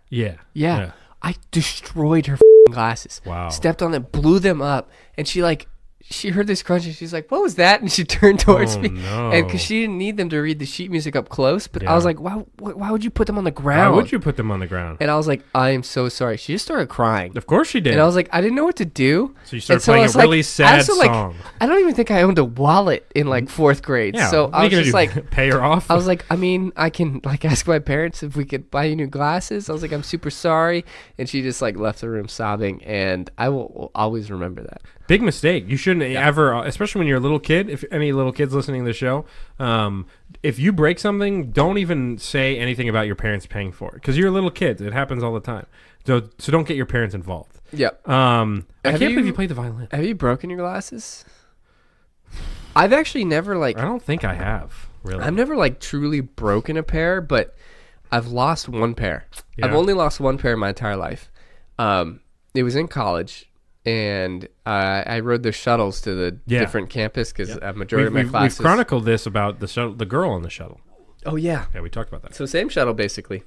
yeah. Yeah. I destroyed her f***ing glasses. Wow. Stepped on it, blew them up, and she heard this crunch and she's like, "What was that?" And she turned towards Oh, me, no. and because she didn't need them to read the sheet music up close, but I Yeah. was like, "Why would you put them on the Why ground?" would you put them on the ground? And I was like, "I am so sorry." She just started crying, Of course she did. and I was like, "I didn't know what to do." So you started And playing I a was like- really I sad also, like, song. I don't even think I owned a wallet in like 4th grade, Yeah. so what I are you was gonna just do? like. Pay her off. I was like, I mean, I can like ask my parents if we could buy you new glasses. I was like, I'm super sorry, and she just like left the room sobbing, and I will always remember that. Big mistake. You shouldn't ever, especially when you're a little kid. If any little kids listening to the show, if you break something, don't even say anything about your parents paying for it because you're a little kid. It happens all the time. So don't get your parents involved. Yep. I Have can't believe you- you played the violin. Have you broken your glasses? I've actually never like. I don't think I have really. I've never like truly broken a pair, but I've lost one pair. Yeah. I've only lost one pair in my entire life. It was in college, and I rode the shuttles to the different campus because a majority of my classes. We've chronicled this about the shuttle, the girl on the shuttle. Oh yeah. Yeah, we talked about that. So same shuttle basically.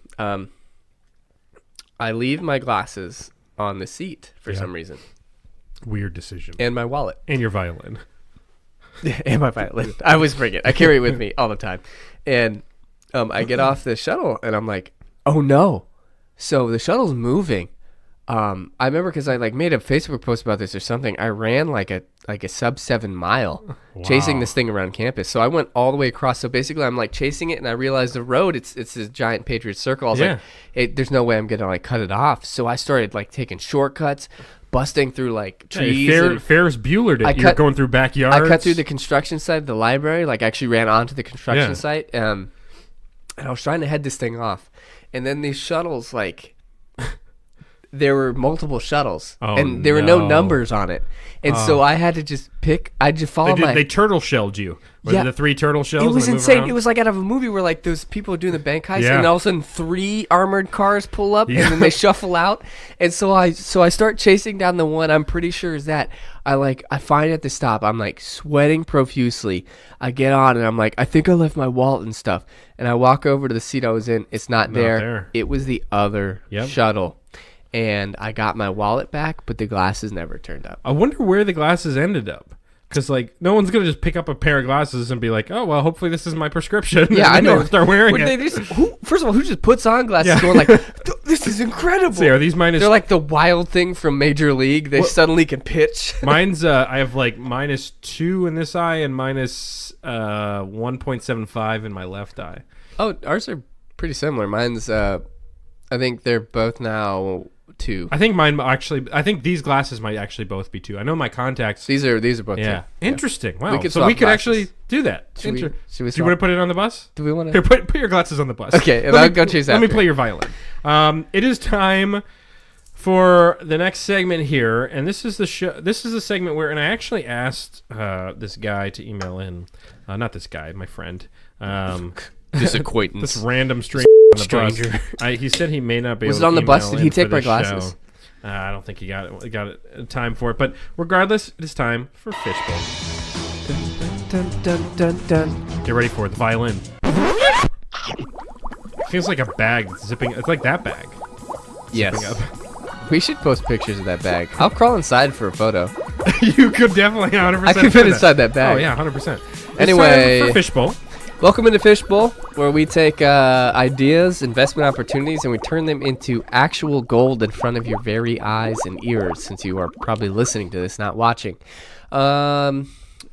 I leave my glasses on the seat for some reason, Weird decision. and my wallet, And your violin. and my violin. I always bring it. I carry it with me all the time, and I get off the shuttle, and I'm like, oh no! So the shuttle's moving. I remember because I like made a Facebook post about this or something. I ran like a sub 7 mile chasing this thing around campus. So I went all the way across. So basically I'm like chasing it, and I realized the road, it's this giant Patriot circle. I was like, there's no way I'm gonna like cut it off. So I started like taking shortcuts, busting through like trees. Ferris Bueller did. You were going through backyards. I cut through the construction site of the library. Like I actually ran onto the construction site. And I was trying to head this thing off, and then these shuttles like there were multiple shuttles, Oh, and there were no no. numbers on it. And so I had to just pick. I just followed They turtle shelled you. Were Yeah. they the 3 turtle shells? It was that move insane. around? It was like out of a movie where like those people are doing the bank heist, Yeah. and all of a sudden 3 armored cars pull up, Yeah. and then they shuffle out. And so I start chasing down the one I'm pretty sure is that. I find it at the stop. I'm like sweating profusely. I get on and I'm like, I think I left my wallet and stuff. And I walk over to the seat I was in. It's not there. It was the other shuttle. And I got my wallet back, but the glasses never turned up. I wonder where the glasses ended up. Because, like, no one's going to just pick up a pair of glasses and be like, oh, well, hopefully this is my prescription. Yeah, and I know. They start wearing But it. they just, first of all, who just puts on glasses Yeah. going like, this is incredible. See, are these minus... They're like the wild thing from Major League. They suddenly can pitch. Mine's, I have, like, -2 in this eye and minus 1.75 in my left eye. Oh, ours are pretty similar. Mine's, I think they're both now 2. I think mine actually... I think these glasses might actually both be 2. I know my contacts... These are both 2. Yeah. Interesting. Wow. We could So swap we could glasses. actually do that. Should we Do you swap? want to put it on the bus? Do we want Here, to? put your glasses on the bus. Okay, and I'll go chase Let me after. play your violin. It is time for the next segment here, and this is the show. This is a segment where, and I actually asked this guy to email in. Not this guy, my friend. This acquaintance. This random stranger on the Stranger. bus. He said he may not be Was able it on to the bus? email Did he in take for my this glasses? show. I don't think he got it time for it. But regardless, it is time for Fishbowl. Dun, dun, dun, dun. Get ready for it. The violin. Feels like a bag that's zipping. It's like that bag. Yes. Zipping We should post pictures of that bag. I'll crawl inside for a photo. up. You could definitely 100%. I could fit inside that bag. Oh yeah, 100%. Anyway. It's time for Fishbowl. Welcome into Fishbowl, where we take ideas, investment opportunities, and we turn them into actual gold in front of your very eyes and ears, since you are probably listening to this, not watching.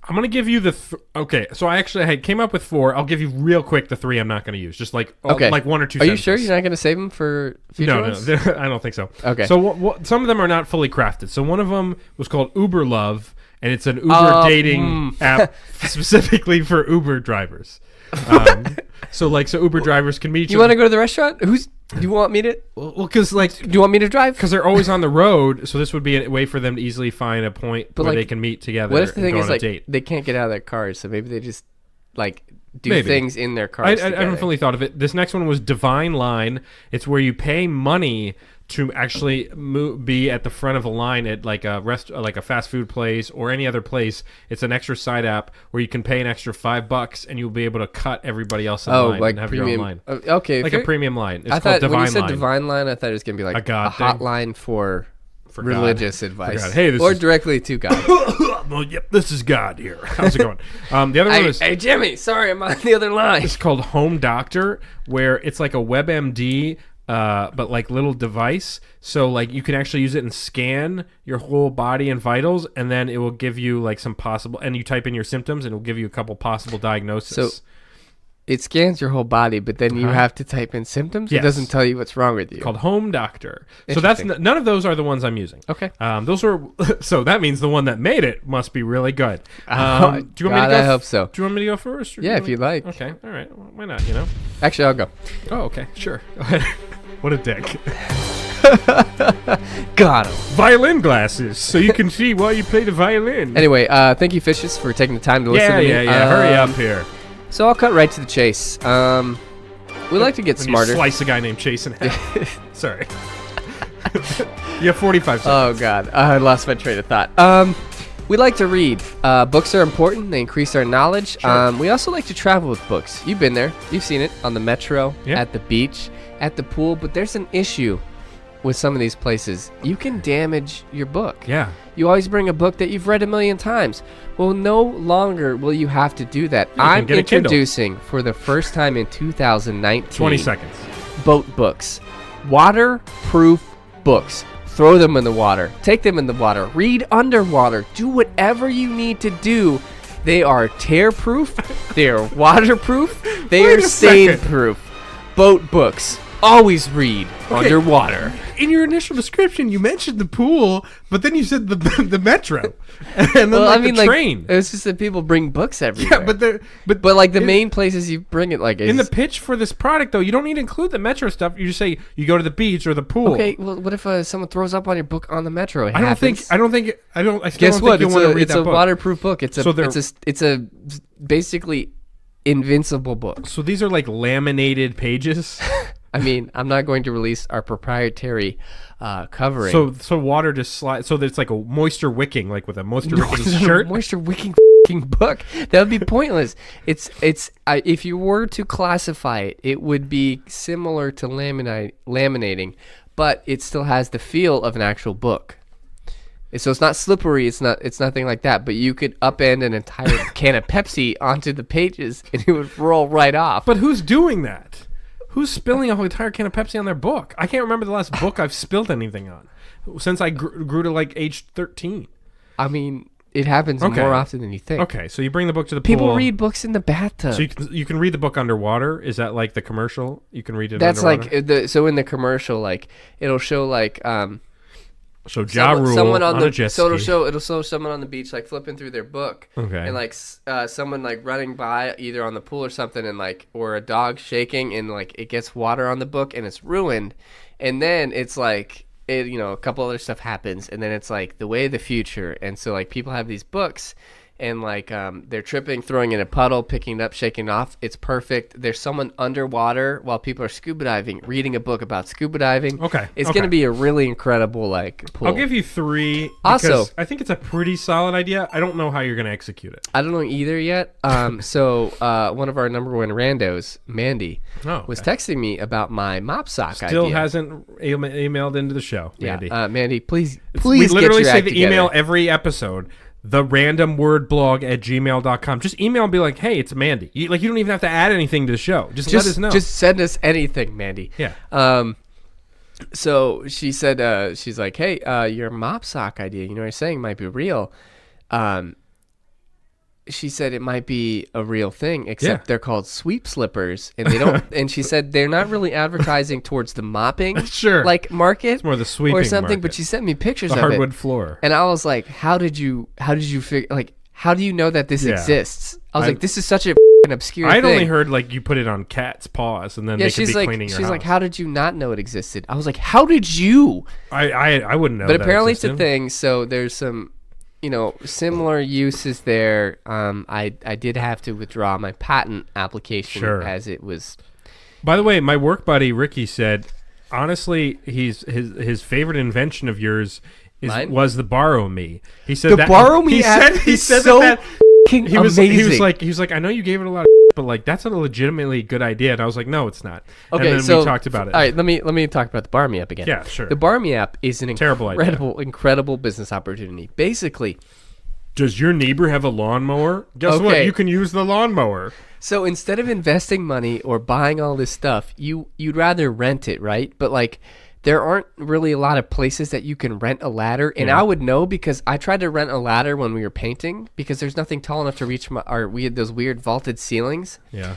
I'm gonna give you the. Okay, so I came up with 4. I'll give you real quick the 3 I'm not gonna use. Just like Okay. like 1 or 2. Are you sentences. sure you're not going to save them for future No, ones? I don't think so. Okay. So some of them are not fully crafted. So one of them was called Uber Love, and it's an Uber dating app specifically for Uber drivers. So Uber drivers can meet each You other. want to go to the restaurant? Do you want me to? Well, because Do you want me to drive? they're always on the road, so this would be a way for them to easily find a point But, where like, they can meet together. What if the and thing go is on a like date. they can't get out of their cars, so maybe they just like do Maybe. things in their I cars. haven't fully thought of it. This next one was Divine Line. It's where you pay money to actually be at the front of a line at like a like a fast food place or any other place. It's an extra side app where you can pay an extra $5 and you'll be able to cut everybody else in line like and have premium. your own line. Okay, Like a premium line. It's I called thought Divine when you said Line. Divine Line, I thought it was gonna be like A God a thing? hotline for God. religious For advice, God. Hey, this or is- directly to God. Well, yep, this is God here. How's it going? The other one is Hey Jimmy, sorry, I'm on the other line. it's called Home Doctor, where it's like a WebMD, but like little device. So like you can actually use it and scan your whole body and vitals, and then it will give you like some possible. And you type in your symptoms, and it will give you a couple possible diagnoses. So it scans your whole body, but then you have to type in symptoms. Yes. It doesn't tell you what's wrong with you. called Home Doctor. So that's Interesting. none of those are the ones I'm using. Okay. Those are so that means the one that made it must be really good. Do you want me to God, go? I hope so. Do you want me to go first? Or do Yeah, you if want you'd me- like. Okay. All right. Well, why not? You know. Actually, I'll go. Oh, okay. Sure. Go ahead. What a dick. Got him. Violin glasses, so you can see while you play the violin. Anyway, thank you, Fishes, for taking the time to listen to me. Hurry up here. So I'll cut right to the chase. We like to get When smarter. you slice a guy named Chase in half. Sorry. You have 45 seconds. Oh God, I lost my train of thought. We like to read. Books are important. They increase our knowledge. Sure. We also like to travel with books. You've been there. You've seen it on the metro, Yeah. at the beach, at the pool. But there's an issue with some of these places. You can damage your book. Yeah. You always bring a book that you've read a million times. Well, no longer will you have to do that. can I'm get a Kindle. introducing for the first time in 2019 20 seconds. boat books. Waterproof books. Throw them in the water. Take them in the water. Read underwater. Do whatever you need to do. They are tear-proof. They are waterproof. They Wait are a second. stain-proof. Boat books. always read underwater. In your initial description, you mentioned the pool, but then you said the metro, and then the train. It was just that people bring books everywhere. Yeah, but like the main places you bring it, like in the pitch for this product, though, you don't need to include the metro stuff. You just say you go to the beach or the pool. Okay, well, what if someone throws up on your book on the metro? I still Guess don't think you'll want to read it's that a book. waterproof book. It's a basically invincible book. So these are like laminated pages. I mean, I'm not going to release our proprietary covering. So water just slides. So it's like a moisture wicking, like with a moisture wicking shirt. Moisture wicking book. That would be pointless. It's if you were to classify it, it would be similar to laminating, but it still has the feel of an actual book. So it's not slippery. It's nothing like that. But you could upend an entire can of Pepsi onto the pages, and it would roll right off. But whose doing that? Who's spilling a whole entire can of Pepsi on their book? I can't remember the last book I've spilled anything on since I grew to like age 13. I mean, it happens more often than you think. Okay, so you bring the book to the pool. People read books in the bathtub. So you can read the book underwater. Is that like the commercial? You can read it. That's underwater? like so in the commercial, like it'll show like So Ja Rule someone on the a jet so it'll ski. show someone on the beach like flipping through their book, Okay. and like someone like running by either on the pool or something, and like or a dog shaking, and like it gets water on the book and it's ruined, and then it's like a couple other stuff happens, and then it's like the way of the future, and so like people have these books. And like they're tripping, throwing in a puddle, picking it up, shaking it off. It's perfect. There's someone underwater while people are scuba diving, reading a book about scuba diving. Okay, it's going to be a really incredible like pool. I'll give you 3. Also, I think it's a pretty solid idea. I don't know how you're going to execute it. I don't know either yet. So one of our number one randos, Mandy, was texting me about my mop sock Still idea. hasn't emailed into the show, Mandy. Yeah, Mandy, please We literally get your say act the together. email every episode. therandomwordblog@gmail.com. Just email and be like, hey, it's Mandy. You don't even have to add anything to the show. Just let us know. Just send us anything, Mandy. Yeah. So she said, she's like, hey, your mop sock idea, you know what you're saying, might be real. She said it might be a real thing, except they're called sweep slippers, and they don't. And she said they're not really advertising towards the mopping, like market, it's more the sweeping or something. market. But she sent me pictures The of hardwood it, floor. and I was like, how did you figure? Like, how do you know that this exists? I was like, this is such a obscure I'd thing. only heard like you put it on cat's paws, and then they could be cleaning your house. She's like, how did you not know it existed? I was like, how did you? I wouldn't know. But that apparently it's a existed. thing. So there's some, similar uses there. I did have to withdraw my patent application as it was. By the way, my work buddy Ricky said, honestly, his favorite invention of yours was the borrow me. He said The borrow me app is so he was amazing. like, I know you gave it a lot of but like that's a legitimately good idea. And I was like, no, it's not. Okay, and then so we talked about it. All right, let me talk about the Bar Me app again. Yeah, sure. The Bar Me app is an Terrible idea. incredible business opportunity. Basically, does your neighbor have a lawnmower? Guess what? You can use the lawnmower. So instead of investing money or buying all this stuff, you'd rather rent it, right? But like there aren't really a lot of places that you can rent a ladder. And I would know because I tried to rent a ladder when we were painting because there's nothing tall enough to reach we had those weird vaulted ceilings. Yeah.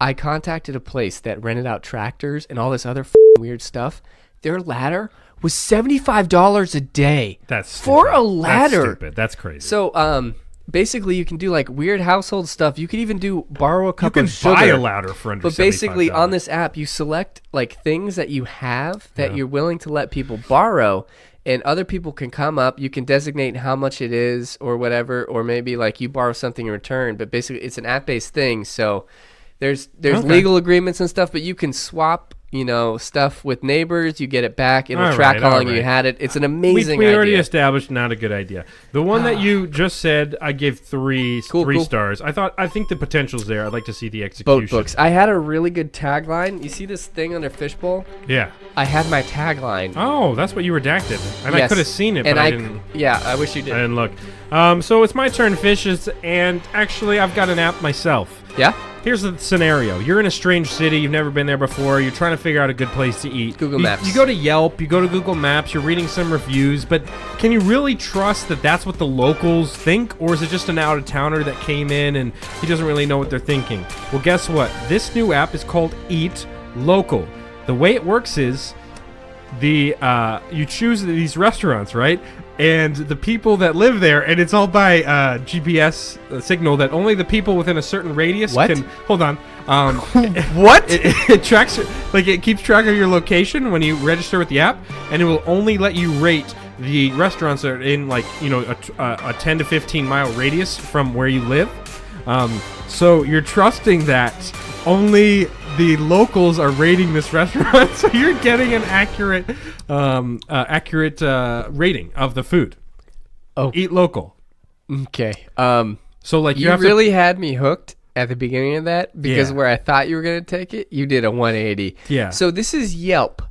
I contacted a place that rented out tractors and all this other weird stuff. Their ladder was $75 a day. That's stupid. For a ladder. That's stupid. That's crazy. So, basically, you can do like weird household stuff. You could even borrow a cup of sugar. You can buy a ladder for under $75. But basically, on this app, you select like things that you have that you're willing to let people borrow, and other people can come up. You can designate how much it is or whatever, or maybe like you borrow something in return. But basically, it's an app-based thing. So there's legal agreements and stuff, but you can swap. Stuff with neighbors, you get it back. It'll track how long you had it. It's an amazing idea. We already established not a good idea. The one that you just said, I gave three stars. I think the potential's there. I'd like to see the execution. Boat books. I had a really good tagline. You see this thing under FishBowl? Yeah. I had my tagline. Oh, that's what you redacted. And yes. I could have seen it, but I didn't. Yeah, I wish you did. I didn't look. So it's my turn, Fishes, and actually I've got an app myself. Yeah? Here's the scenario. You're in a strange city. You've never been there before. You're trying to figure out a good place to eat. Google Maps. You go to Yelp. You go to Google Maps. You're reading some reviews. But can you really trust that that's what the locals think? Or is it just an out-of-towner that came in and he doesn't really know what they're thinking? Well, guess what? This new app is called Eat Local. The way it works is you choose these restaurants, right? And the people that live there, and it's all by GPS signal that only the people within a certain radius can. Hold on. What? It tracks, like it keeps track of your location when you register with the app, and it will only let you rate the restaurants that are in like a 10 to 15 mile radius from where you live. So you're trusting that only the locals are rating this restaurant, so you're getting an accurate rating of the food. Oh, eat local. Okay. So like you really had me hooked at the beginning of that because where I thought you were going to take it, you did a 180. Yeah. So this is Yelp,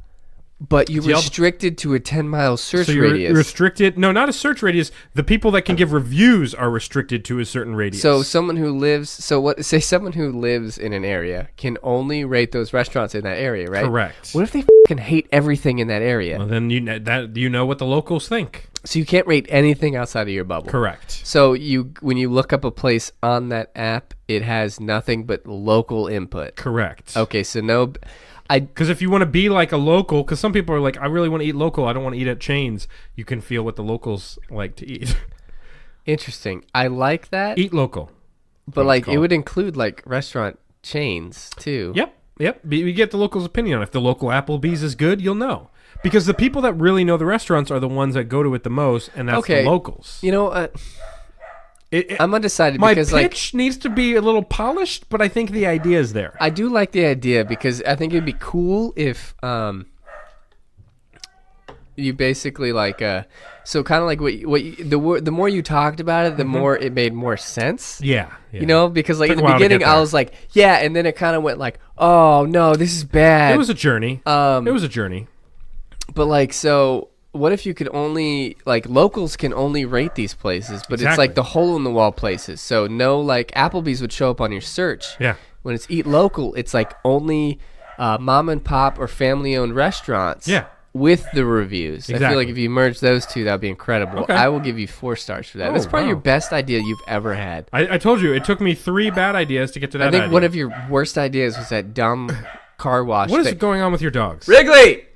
but you restricted to a 10-mile search radius. You're restricted. No, not a search radius. The people that can give reviews are restricted to a certain radius. So someone who lives, someone who lives in an area can only rate those restaurants in that area, right? Correct. What if they fucking hate everything in that area? Well, then you know what the locals think. So you can't rate anything outside of your bubble. Correct. So when you look up a place on that app, it has nothing but local input. Correct. Okay, so no. Because if you want to be like a local, because some people are like, I really want to eat local, I don't want to eat at chains. You can feel what the locals like to eat. Interesting. I like that. Eat local. But like it would include like restaurant chains too. Yep. We get the locals' opinion on it. If the local Applebee's is good, you'll know. Because the people that really know the restaurants are the ones that go to it the most, and that's the locals. You know, I'm undecided my because pitch needs to be a little polished, but I think the idea is there. I do like the idea because I think it'd be cool if you basically like so kind of like the more you talked about it, the more it made more sense. Yeah. You know, because like Took in a the while to beginning get I there. was like, yeah, and then it kind of went like, oh no, this is bad. It was a journey. It was a journey. But like, so what if you could only like locals can only rate these places, but it's like the hole in the wall places. So no, like Applebee's would show up on your search. Yeah. When it's eat local, it's like only mom and pop or family owned restaurants. Yeah. With the reviews. Exactly. I feel like if you merge those two, that'd be incredible. Okay. I will give you 4 stars for that. Oh, That's probably your wow. best idea you've ever had. I told you, it took me 3 bad ideas to get to that I think idea. one of your worst ideas was that dumb car wash. What is going on with your dogs? Wrigley!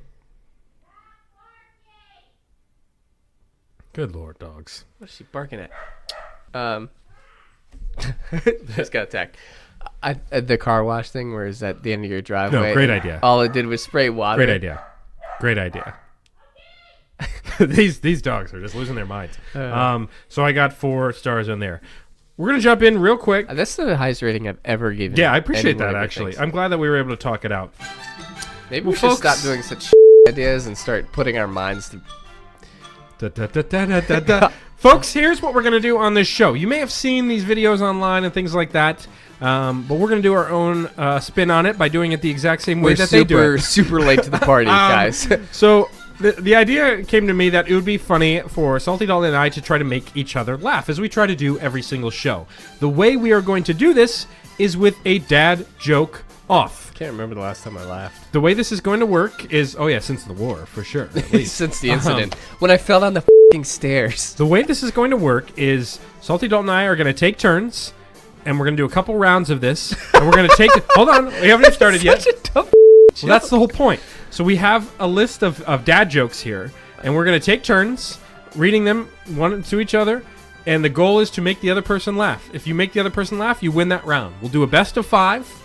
Good Lord, dogs. What is she barking at? Just got attacked. The car wash thing, where is at the end of your driveway? No, great idea. All it did was spray water. Great idea. These dogs are just losing their minds. So I got 4 stars in there. We're going to jump in real quick. That's the highest rating I've ever given. Yeah, I appreciate anyone that, ever actually. thinks. I'm glad that we were able to talk it out. Maybe Well, we should folks- stop doing such ideas and start putting our minds to... Folks, here's what we're going to do on this show. You may have seen these videos online and things like that, but we're going to do our own spin on it by doing it the exact same way that they do it. super late to the party, guys. So the idea came to me that it would be funny for Salty Dalton and I to try to make each other laugh, as we try to do every single show. The way we are going to do this is with a dad joke off. Can't remember the last time I laughed. The way this is going to work is, since the war, for sure. At least. Since the incident. When I fell down the f***ing stairs. The way this is going to work is Salty Dalton and I are going to take turns, and we're going to do a couple rounds of this, and we're going to take... Hold on, we haven't even started yet. Such a dumb Well, that's the whole point. So we have a list of dad jokes here, and we're going to take turns reading them one to each other, and the goal is to make the other person laugh. If you make the other person laugh, you win that round. We'll do a best of 5,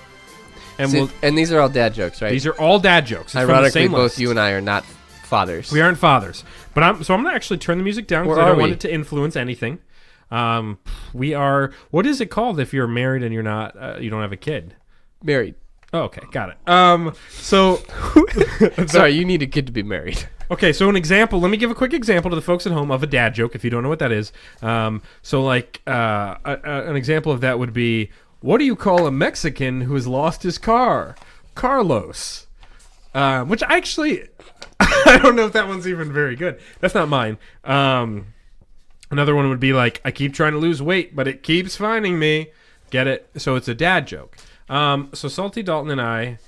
and and these are all dad jokes, right? these are all dad jokes. It's from the Ironically, same both list. you and I are not fathers. We aren't fathers, but I'm going to actually turn the music down because Where I are don't want we? it to influence anything. We are. What is it called if you're married and you're not? You don't have a kid. Married. Oh, okay, got it. So, Sorry, you need a kid to be married. okay, so an example. Let me give a quick example to the folks at home of a dad joke. If you don't know what that is, so like an example of that would be, what do you call a Mexican who has lost his car? Carlos. Which actually, I don't know if that one's even very good. That's not mine. Another one would be like, I keep trying to lose weight, but it keeps finding me. Get it? So it's a dad joke. So Salty Dalton and I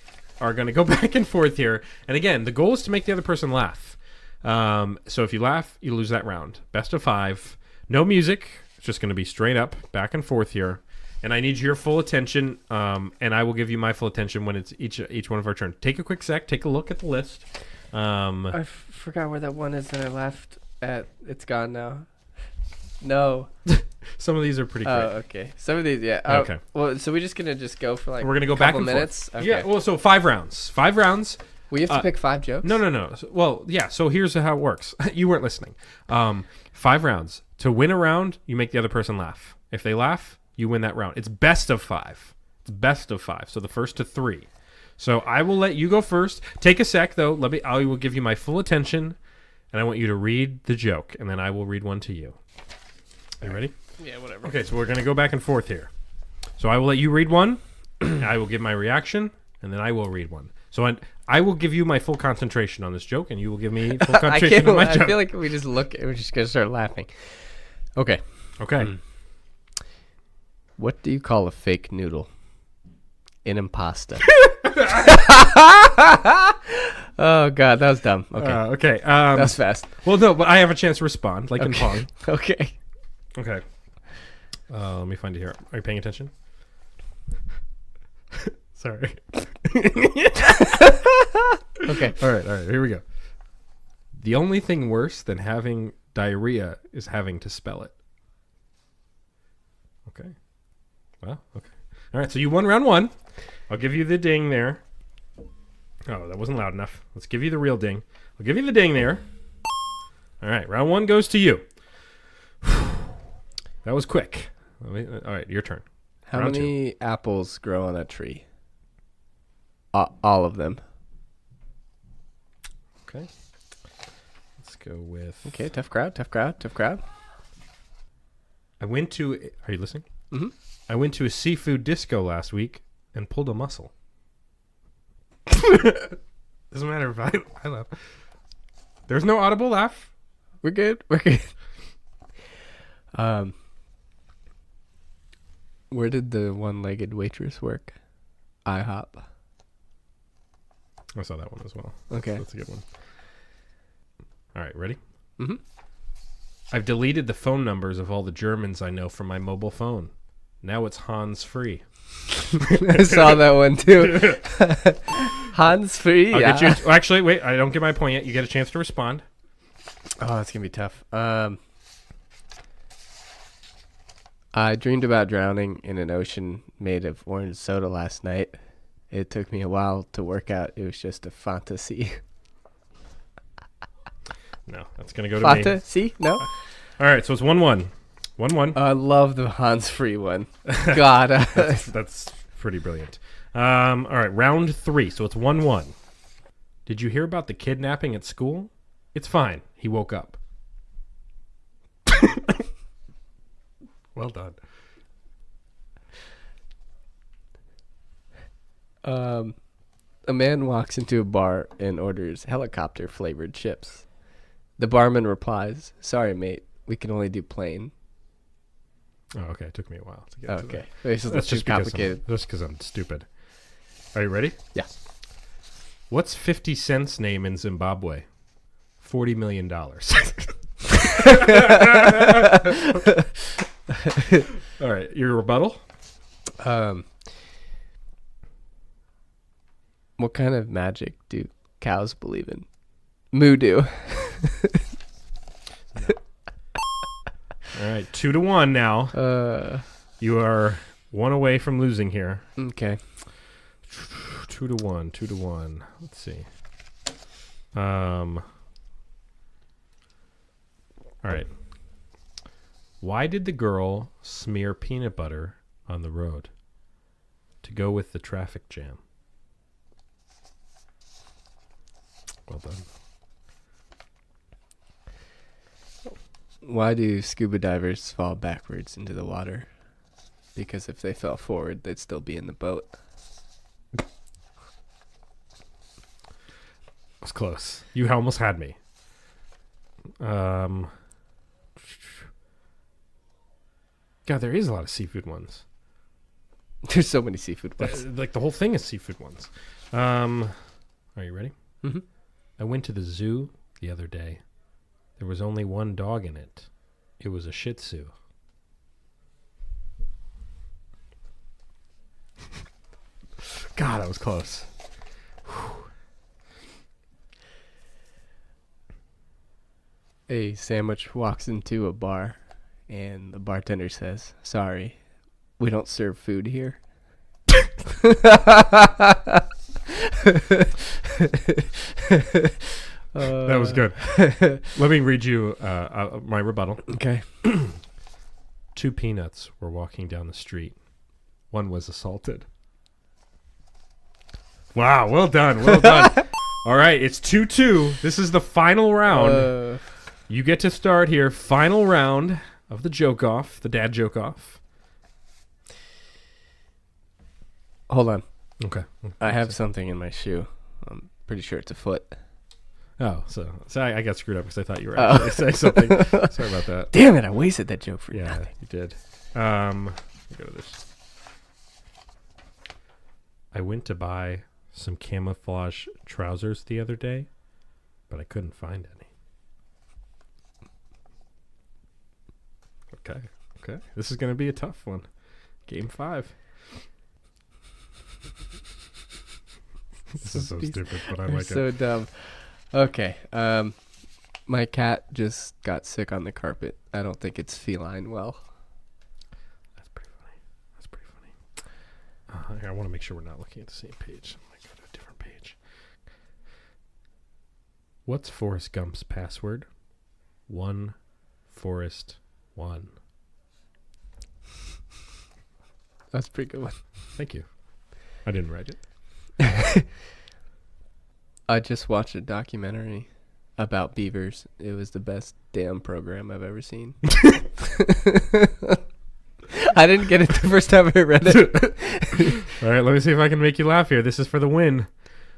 are going to go back and forth here. And again, the goal is to make the other person laugh. So if you laugh, you lose that round. Best of 5. No music. It's just going to be straight up, back and forth here. and I need your full attention. And I will give you my full attention when it's each one of our turn. Take a quick sec. Take a look at the list. I forgot where that one is that I left at. It's gone now. No. Some of these are pretty quick. Oh, okay. Some of these, yeah. Okay. Well, so we're just gonna go for like. We're gonna go a back couple and minutes. forth. Okay. Yeah. Well, so 5 rounds. 5 rounds. We have to pick 5 jokes. No. Well, yeah. So here's how it works. You weren't listening. 5 rounds. To win a round, you make the other person laugh. If they laugh, you win that round. It's best of 5. It's best of 5. So the first to 3. So I will let you go first. Take a sec though. I will give you my full attention, and I want you to read the joke, and then I will read one to you. Are you ready? Yeah, whatever. Okay, so we're gonna go back and forth here. So I will let you read one. I will give my reaction, and then I will read one. So I will give you my full concentration on this joke, and you will give me full concentration on my joke. I feel like if we just look, we're just gonna start laughing. Okay. Okay. What do you call a fake noodle? An impasta. Oh god, that was dumb. Okay. Okay. That was fast. Well, no, but I have a chance to respond, like in Pong. Okay. Okay. Let me find it here. Are you paying attention? Sorry. Okay. All right. Here we go. The only thing worse than having diarrhea is having to spell it. Okay. Well, okay. All right. So you won round 1. I'll give you the ding there. Oh, that wasn't loud enough. Let's give you the real ding. I'll give you the ding there. All right. Round 1 goes to you. That was quick. All right. Your turn. How Round many apples grow on a tree? All of them. Okay. Let's go with. Okay, tough crowd. I went to. Are you listening? Mm-hmm. I went to a seafood disco last week and pulled a muscle. Doesn't matter if I laugh. There's no audible laugh. We're good. Where did the one-legged waitress work? IHOP. I saw that one as well. Okay. That's a good one. All right, ready? Mm-hmm. I've deleted the phone numbers of all the Germans I know from my mobile phone. Now it's Hans free. I saw that one too. Hans free. I'll Yeah. get you. Actually, wait. I don't get my point yet. You get a chance to respond. Oh, it's gonna be tough. I dreamed about drowning in an ocean made of orange soda last night. It took me a while to work out. It was just a fantasy. No, that's gonna go to me. Fantasy? No. All right, so it's 1-1. 1-1. I love the Hans free one. God. That's pretty brilliant. All right, round 3. So it's 1-1. Did you hear about the kidnapping at school? It's fine. He woke up. Well done. A man walks into a bar and orders helicopter flavored chips. The barman replies, "Sorry, mate. We can only do plain." Oh, okay. It took me a while to get to Okay. that. This is That's too just complicated. because I'm stupid. Are you ready? Yeah. What's 50 Cent's name in Zimbabwe? $40 million. All right, your rebuttal? What kind of magic do cows believe in? Voodoo. All right, 2-1 now. You are 1 away from losing here. Okay. 2-1, 2-1. Let's see. All right. Why did the girl smear peanut butter on the road? To go with the traffic jam. Well done. Why do scuba divers fall backwards into the water? Because if they fell forward, they'd still be in the boat. That was close. You almost had me. God, there is a lot of seafood ones. There's so many seafood ones. Like the whole thing is seafood ones. Are you ready? Mm-hmm. I went to the zoo the other day. There was only one dog in it. It was a Shih Tzu. God, that was close. A sandwich walks into a bar, and the bartender says, "Sorry, we don't serve food here." That was good. Let me read you my rebuttal. Okay. 2 peanuts were walking down the street. One was assaulted. Wow, well done, well done. All right, it's 2-2. This is the final round. You get to start here. Final round of the joke off, the dad joke off. Hold on. Okay. I have something in my shoe. I'm pretty sure it's a foot. Oh, so I got screwed up because I thought you were actually saying something. Sorry about that. Damn it, I wasted that joke for Yeah, nothing. you did. Let me go to this. I went to buy some camouflage trousers the other day, but I couldn't find any. Okay. This is going to be a tough one. Game 5. This is so stupid, but I like it. So dumb. Okay. My cat just got sick on the carpet. I don't think it's feline well. That's pretty funny. Here, I want to make sure we're not looking at the same page. I'm going to go to a different page. What's Forrest Gump's password? 1 Forrest 1. That's a pretty good one. Thank you. I didn't write it. I just watched a documentary about beavers. It was the best damn program I've ever seen. I didn't get it the first time I read it. All right, let me see if I can make you laugh here. This is for the win.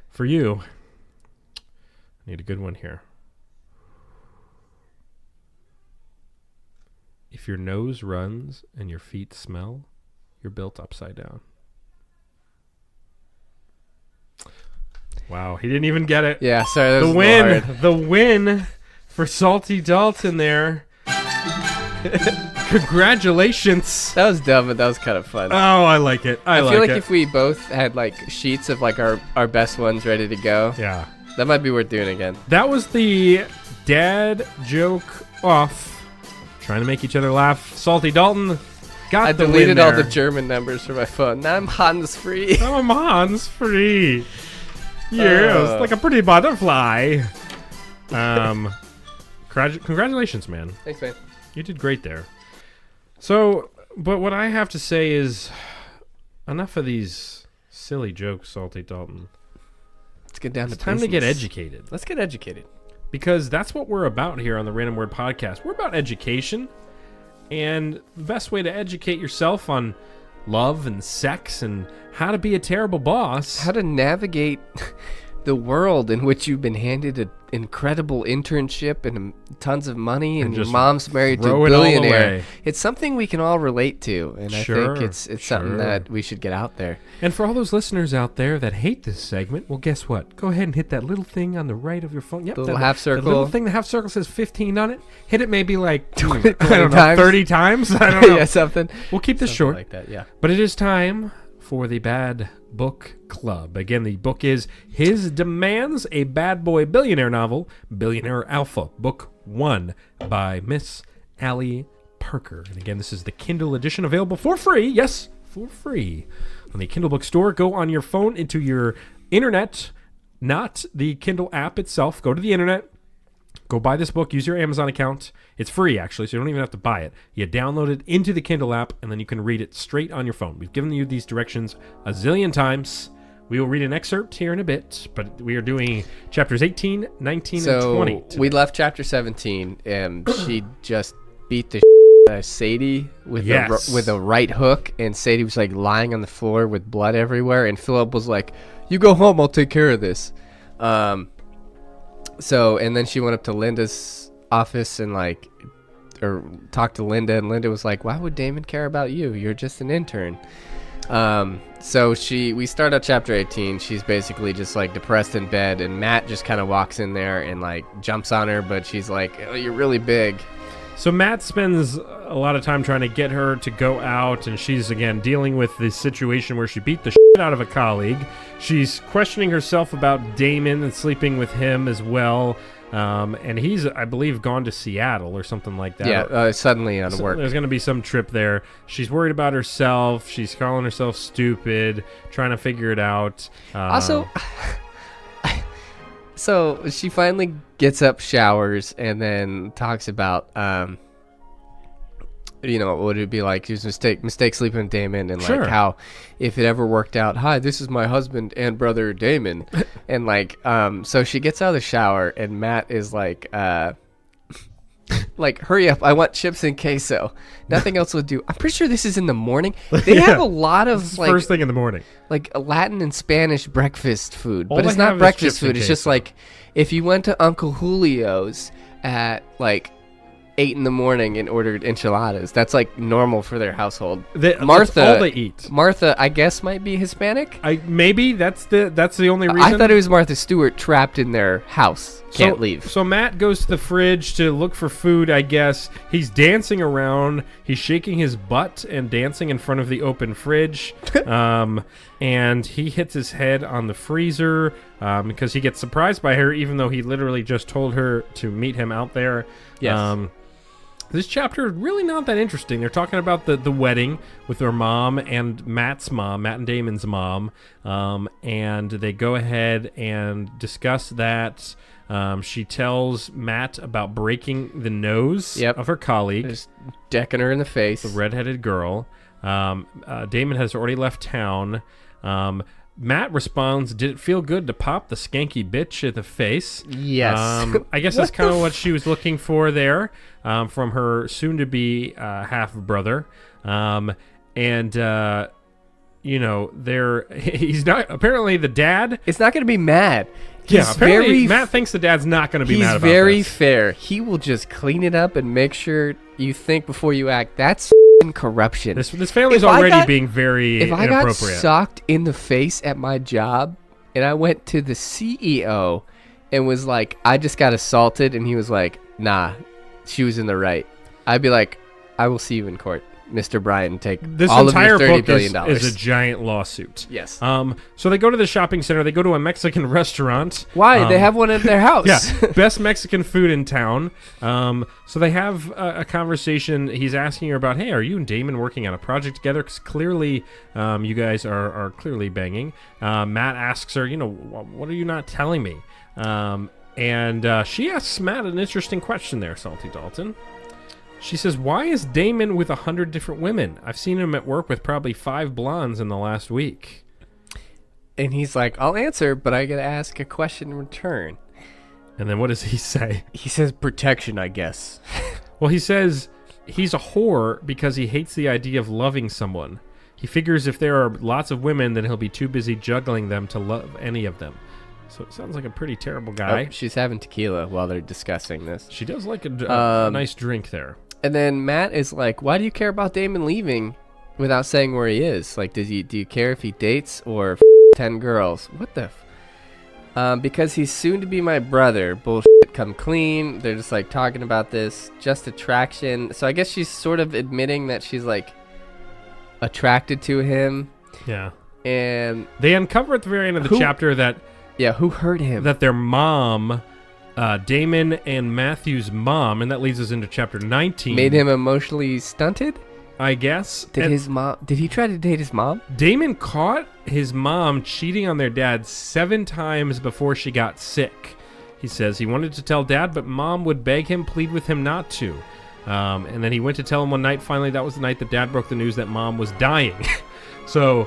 For you. I need a good one here. If your nose runs and your feet smell, you're built upside down. Wow, he didn't even get it. Yeah, sorry. That was The a little hard. win. The win for Salty Dalton there. Congratulations. That was dumb, but that was kind of fun. Oh, I like it. I feel like it. if we both had like sheets of like our best ones ready to go, Yeah. that might be worth doing again. That was the dad joke off. Trying to make each other laugh. Salty Dalton got I the win deleted all there. the German numbers from my phone. Now I'm Hans free. I'm Hans free. Yes, like a pretty butterfly. Congratulations, man. Thanks, man. You did great there. So, but what I have to say is enough of these silly jokes, Salty Dalton. Let's get down It's to time to get business. educated. Let's get educated. Because that's what we're about here on the Random Word Podcast. We're about education. And the best way to educate yourself on love and sex and how to be a terrible boss. How to navigate the world in which you've been handed an incredible internship and tons of money and your just mom's married to a throw it all billionaire. away. It's something we can all relate to, and Sure, I think it's something sure. that we should get out there. And for all those listeners out there that hate this segment, well, guess what? Go ahead and hit that little thing on the right of your phone. Yep, The little that, half The circle. little thing, the half circle says 15 on it. Hit it maybe like 20 I don't know, times. 30 times. I don't know. Yeah, something. We'll keep this Something short. like that, yeah. But it is time for the Bad Book Club. Again, the book is His Demands, a Bad Boy Billionaire novel, Billionaire Alpha, Book 1 by Miss Allie Parker. And again, this is the Kindle edition available for free. Yes, for free. On the Kindle bookstore, go on your phone into your internet, not the Kindle app itself. Go to the internet. Go buy this book. Use your Amazon account. It's free, actually, so you don't even have to buy it. You download it into the Kindle app, and then you can read it straight on your phone. We've given you these directions a zillion times. We will read an excerpt here in a bit, but we are doing chapters 18, 19, and 20 today. We left chapter 17, and she just beat the out of Sadie with Yes. with a right hook, and Sadie was like lying on the floor with blood everywhere, and Philip was like, "You go home, I'll take care of this." So, and then she went up to Linda's office and like, or talked to Linda, and Linda was like, "Why would Damon care about you? You're just an intern." So we start at chapter 18. She's basically just like depressed in bed, and Matt just kind of walks in there and like jumps on her, but she's like, "Oh, you're really big." So Matt spends a lot of time trying to get her to go out, and she's, again, dealing with this situation where she beat the shit out of a colleague. She's questioning herself about Damon and sleeping with him as well. And he's, I believe, gone to Seattle or something like that. Yeah, suddenly on So work. there's going to be some trip there. She's worried about herself. She's calling herself stupid, trying to figure it out. Also, so she finally gets up, showers, and then talks about, what would it be like? His mistake sleeping with Damon, and Sure. like how if it ever worked out, hi, this is my husband and brother Damon, and like, so she gets out of the shower, and Matt is like, like, hurry up, I want chips and queso. Nothing else will do. I'm pretty sure this is in the morning. They Yeah. have a lot of like First thing in the morning. like Latin and Spanish breakfast food, All but they it's have not is breakfast chips and food. It's just queso. like if you went to Uncle Julio's at like 8 in the morning and ordered enchiladas. That's like normal for their household. That's Martha, all they eat. Martha, I guess, might be Hispanic. Maybe that's the only reason. I thought it was Martha Stewart trapped in their house. Can't leave. So Matt goes to the fridge to look for food, I guess. He's dancing around. He's shaking his butt and dancing in front of the open fridge. And he hits his head on the freezer because he gets surprised by her, even though he literally just told her to meet him out there. Yes. This chapter is really not that interesting. They're talking about the wedding with their mom and Matt's mom, Matt and Damon's mom. And they go ahead and discuss that. She tells Matt about breaking the nose of her colleague. Just decking her in the face. The redheaded girl. Damon has already left town. Matt responds, did it feel good to pop the skanky bitch in the face? Yes. I guess that's kind of what she was looking for there from her soon-to-be half-brother. He's not, apparently the dad. It's not going to be mad. Apparently Matt thinks the dad's not going to be mad about He's very this. fair. He will just clean it up and make sure you think before you act. That's corruption. This family's already being very If I got inappropriate. socked in the face at my job and I went to the CEO and was like, I just got assaulted, and he was like, nah, she was in the right, I'd be like, I will see you in court, Mr. Bryan. Take This all entire of your $30 book billion. is a giant lawsuit. Yes. So they go to the shopping center. They go to a Mexican restaurant. Why? They have one at their house. Yeah, best Mexican food in town. So they have a conversation. He's asking her about, hey, are you and Damon working on a project together? Because clearly you guys are clearly banging. Matt asks her, what are you not telling me? And she asks Matt an interesting question there, Salty Dalton. She says, why is Damon with 100 different women? I've seen him at work with probably 5 blondes in the last week. And he's like, I'll answer, but I got to ask a question in return. And then what does he say? He says protection, I guess. Well, he says he's a whore because he hates the idea of loving someone. He figures if there are lots of women, then he'll be too busy juggling them to love any of them. So it sounds like a pretty terrible guy. Oh, she's having tequila while they're discussing this. She does like a nice drink there. And then Matt is like, why do you care about Damon leaving without saying where he is? Like, do you care if he dates or 10 girls? What the because he's soon to be my brother. Bullshit, come clean. They're just like talking about this. Just attraction. So I guess she's sort of admitting that she's like attracted to him. Yeah. And they uncover at the very end of the chapter that... Yeah, who hurt him? That their mom... Damon and Matthew's mom, and that leads us into chapter 19. Made him emotionally stunted? I guess. Did he try to date his mom? Damon caught his mom cheating on their dad 7 times before she got sick. He says he wanted to tell dad, but mom would beg him, plead with him not to. And then he went to tell him one night. Finally, that was the night that dad broke the news that mom was dying. So...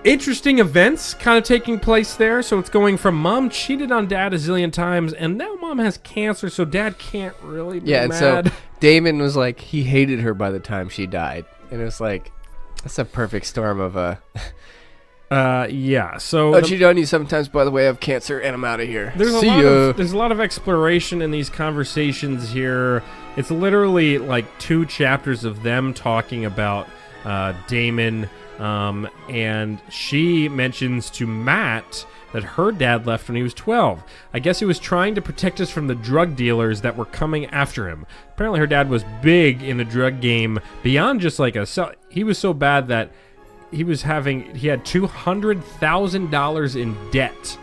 interesting events kind of taking place there. So it's going from mom cheated on dad a zillion times, and now mom has cancer, so dad can't really be mad. And so Damon was like, he hated her by the time she died. And it was like, that's a perfect storm of a... yeah, so... I cheated on you sometimes, by the way, I have cancer, and I'm out of here. There's a lot of exploration in these conversations here. It's literally like 2 chapters of them talking about Damon... and she mentions to Matt that her dad left when he was 12. I guess he was trying to protect us from the drug dealers that were coming after him. Apparently her dad was big in the drug game beyond just like he was so bad that he had $200,000 in debt.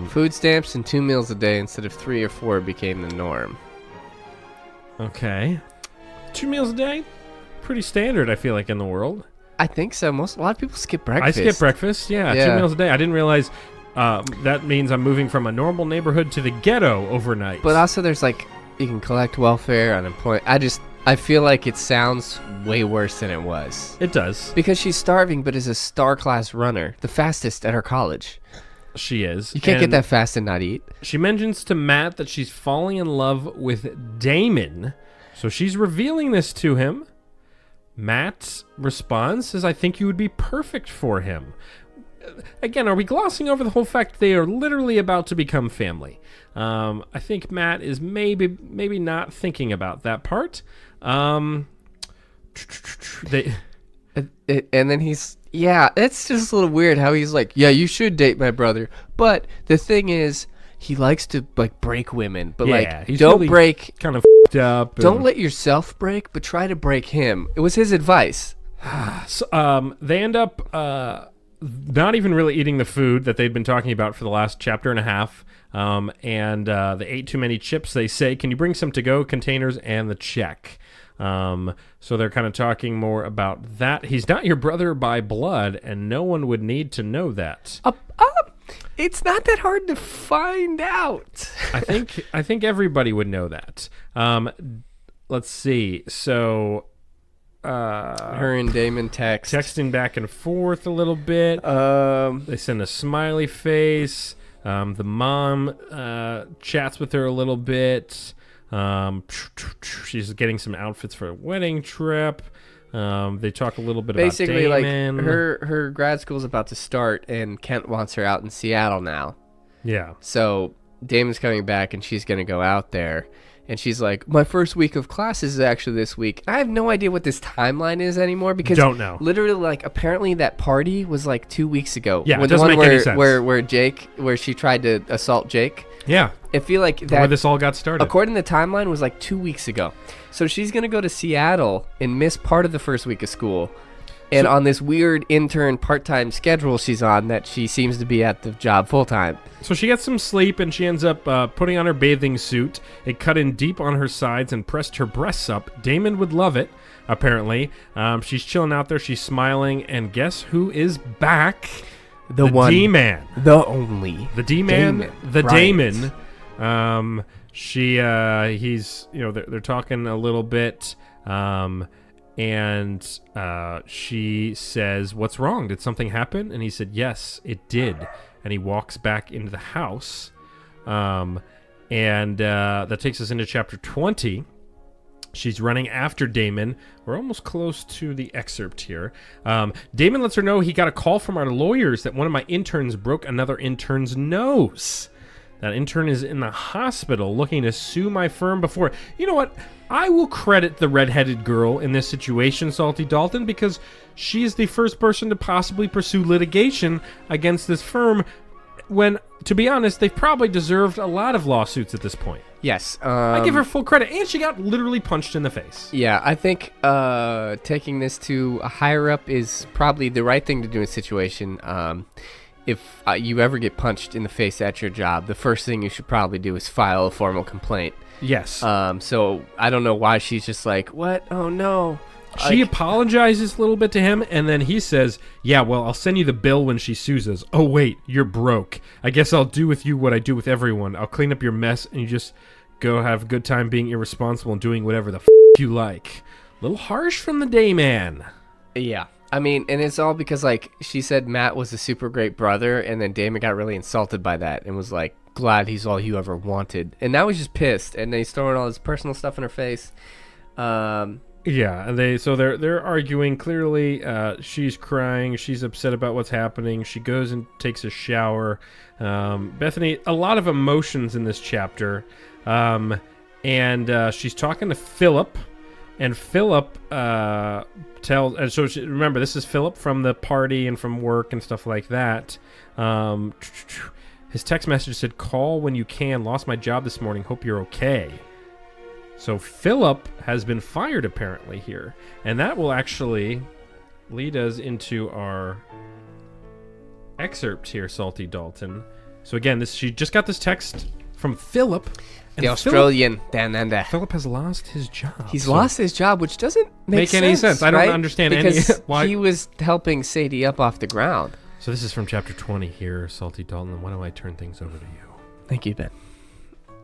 Food stamps and 2 meals a day instead of 3 or 4 became the norm. Okay. 2 meals a day? Pretty standard, I feel like, in the world. I think so. A lot of people skip breakfast. I skip breakfast, yeah. 2 meals a day. I didn't realize that means I'm moving from a normal neighborhood to the ghetto overnight. But also there's like, you can collect welfare, unemployment. I feel like it sounds way worse than it was. It does. Because she's starving, but is a star class runner, the fastest at her college. She is. You can't get that fast and not eat. She mentions to Matt that she's falling in love with Damon, so she's revealing this to him. Matt responds, says, I think you would be perfect for him. Again, are we glossing over the whole fact they are literally about to become family? I think Matt is maybe not thinking about that part. And then he's... Yeah, it's just a little weird how he's like, yeah, you should date my brother. But the thing is, he likes to like break women. But he's don't really break... kind of up. Don't let yourself break, but try to break him. It was his advice. So, they end up not even really eating the food that they've been talking about for the last chapter and a half. And they ate too many chips, they say. Can you bring some to-go containers and the check? So they're kind of talking more about that. He's not your brother by blood, and no one would need to know that. It's not that hard to find out. I think everybody would know that. Let's see. So her and Damon texting back and forth a little bit. They send a smiley face. The mom chats with her a little bit. She's getting some outfits for a wedding trip. They talk a little bit basically about Damon. Like her grad school's about to start and Kent wants her out in Seattle now. Yeah. So Damon's coming back and she's gonna go out there, and she's like, my first week of classes is actually this week. I have no idea what this timeline is anymore because don't know. Literally, like, apparently that party was like 2 weeks ago. Yeah, it doesn't make any sense. Where she tried to assault Jake. Yeah. I feel like that where this all got started. According to the timeline, was like 2 weeks ago. So she's gonna go to Seattle and miss part of the first week of school. And on this weird intern part-time schedule she's on, that she seems to be at the job full-time. So she gets some sleep, and she ends up putting on her bathing suit. It cut in deep on her sides and pressed her breasts up. Damon would love it, apparently. She's chilling out there. She's smiling. And guess who is back? The one. D-Man. The only. The D-Man. Damon. The Right. Damon. He's, they're talking a little bit. And she says, what's wrong? Did something happen? And he said, yes, it did. And he walks back into the house. And that takes us into chapter 20. She's running after Damon. We're almost close to the excerpt here. Damon lets her know he got a call from our lawyers that one of my interns broke another intern's nose. That intern is in the hospital looking to sue my firm before... You know what? I will credit the redheaded girl in this situation, Salty Dalton, because she is the first person to possibly pursue litigation against this firm when, to be honest, they've probably deserved a lot of lawsuits at this point. Yes. I give her full credit, and she got literally punched in the face. Yeah, I think taking this to a higher up is probably the right thing to do in a situation. If you ever get punched in the face at your job, the first thing you should probably do is file a formal complaint. Yes. So I don't know why she's just like, what? Oh, no. She apologizes a little bit to him, and then he says, yeah, well, I'll send you the bill when she sues us. Oh, wait, you're broke. I guess I'll do with you what I do with everyone. I'll clean up your mess, and you just go have a good time being irresponsible and doing whatever the you like. A little harsh from the Dayman. Yeah. I mean, and it's all because, like, she said Matt was a super great brother, and then Damon got really insulted by that and was like, glad he's all you ever wanted. And now he's just pissed, and he's throwing all his personal stuff in her face. Yeah, and they're arguing. Clearly, she's crying. She's upset about what's happening. She goes and takes a shower. Bethany, a lot of emotions in this chapter. And she's talking to Philip. And Philip tells, and so remember, this is Philip from the party and from work and stuff like that. His text message said, "Call when you can. Lost my job this morning. Hope you're okay." So Philip has been fired apparently here, and that will actually lead us into our excerpt here, Salty Dalton. So again, she just got this text from Philip. The Australian down under. Philip has lost his job. He's lost his job, which doesn't make any sense. I don't right? understand because why. He was helping Sadie up off the ground. So this is from chapter 20 here, Salty Dalton. Why don't I turn things over to you? Thank you, Ben.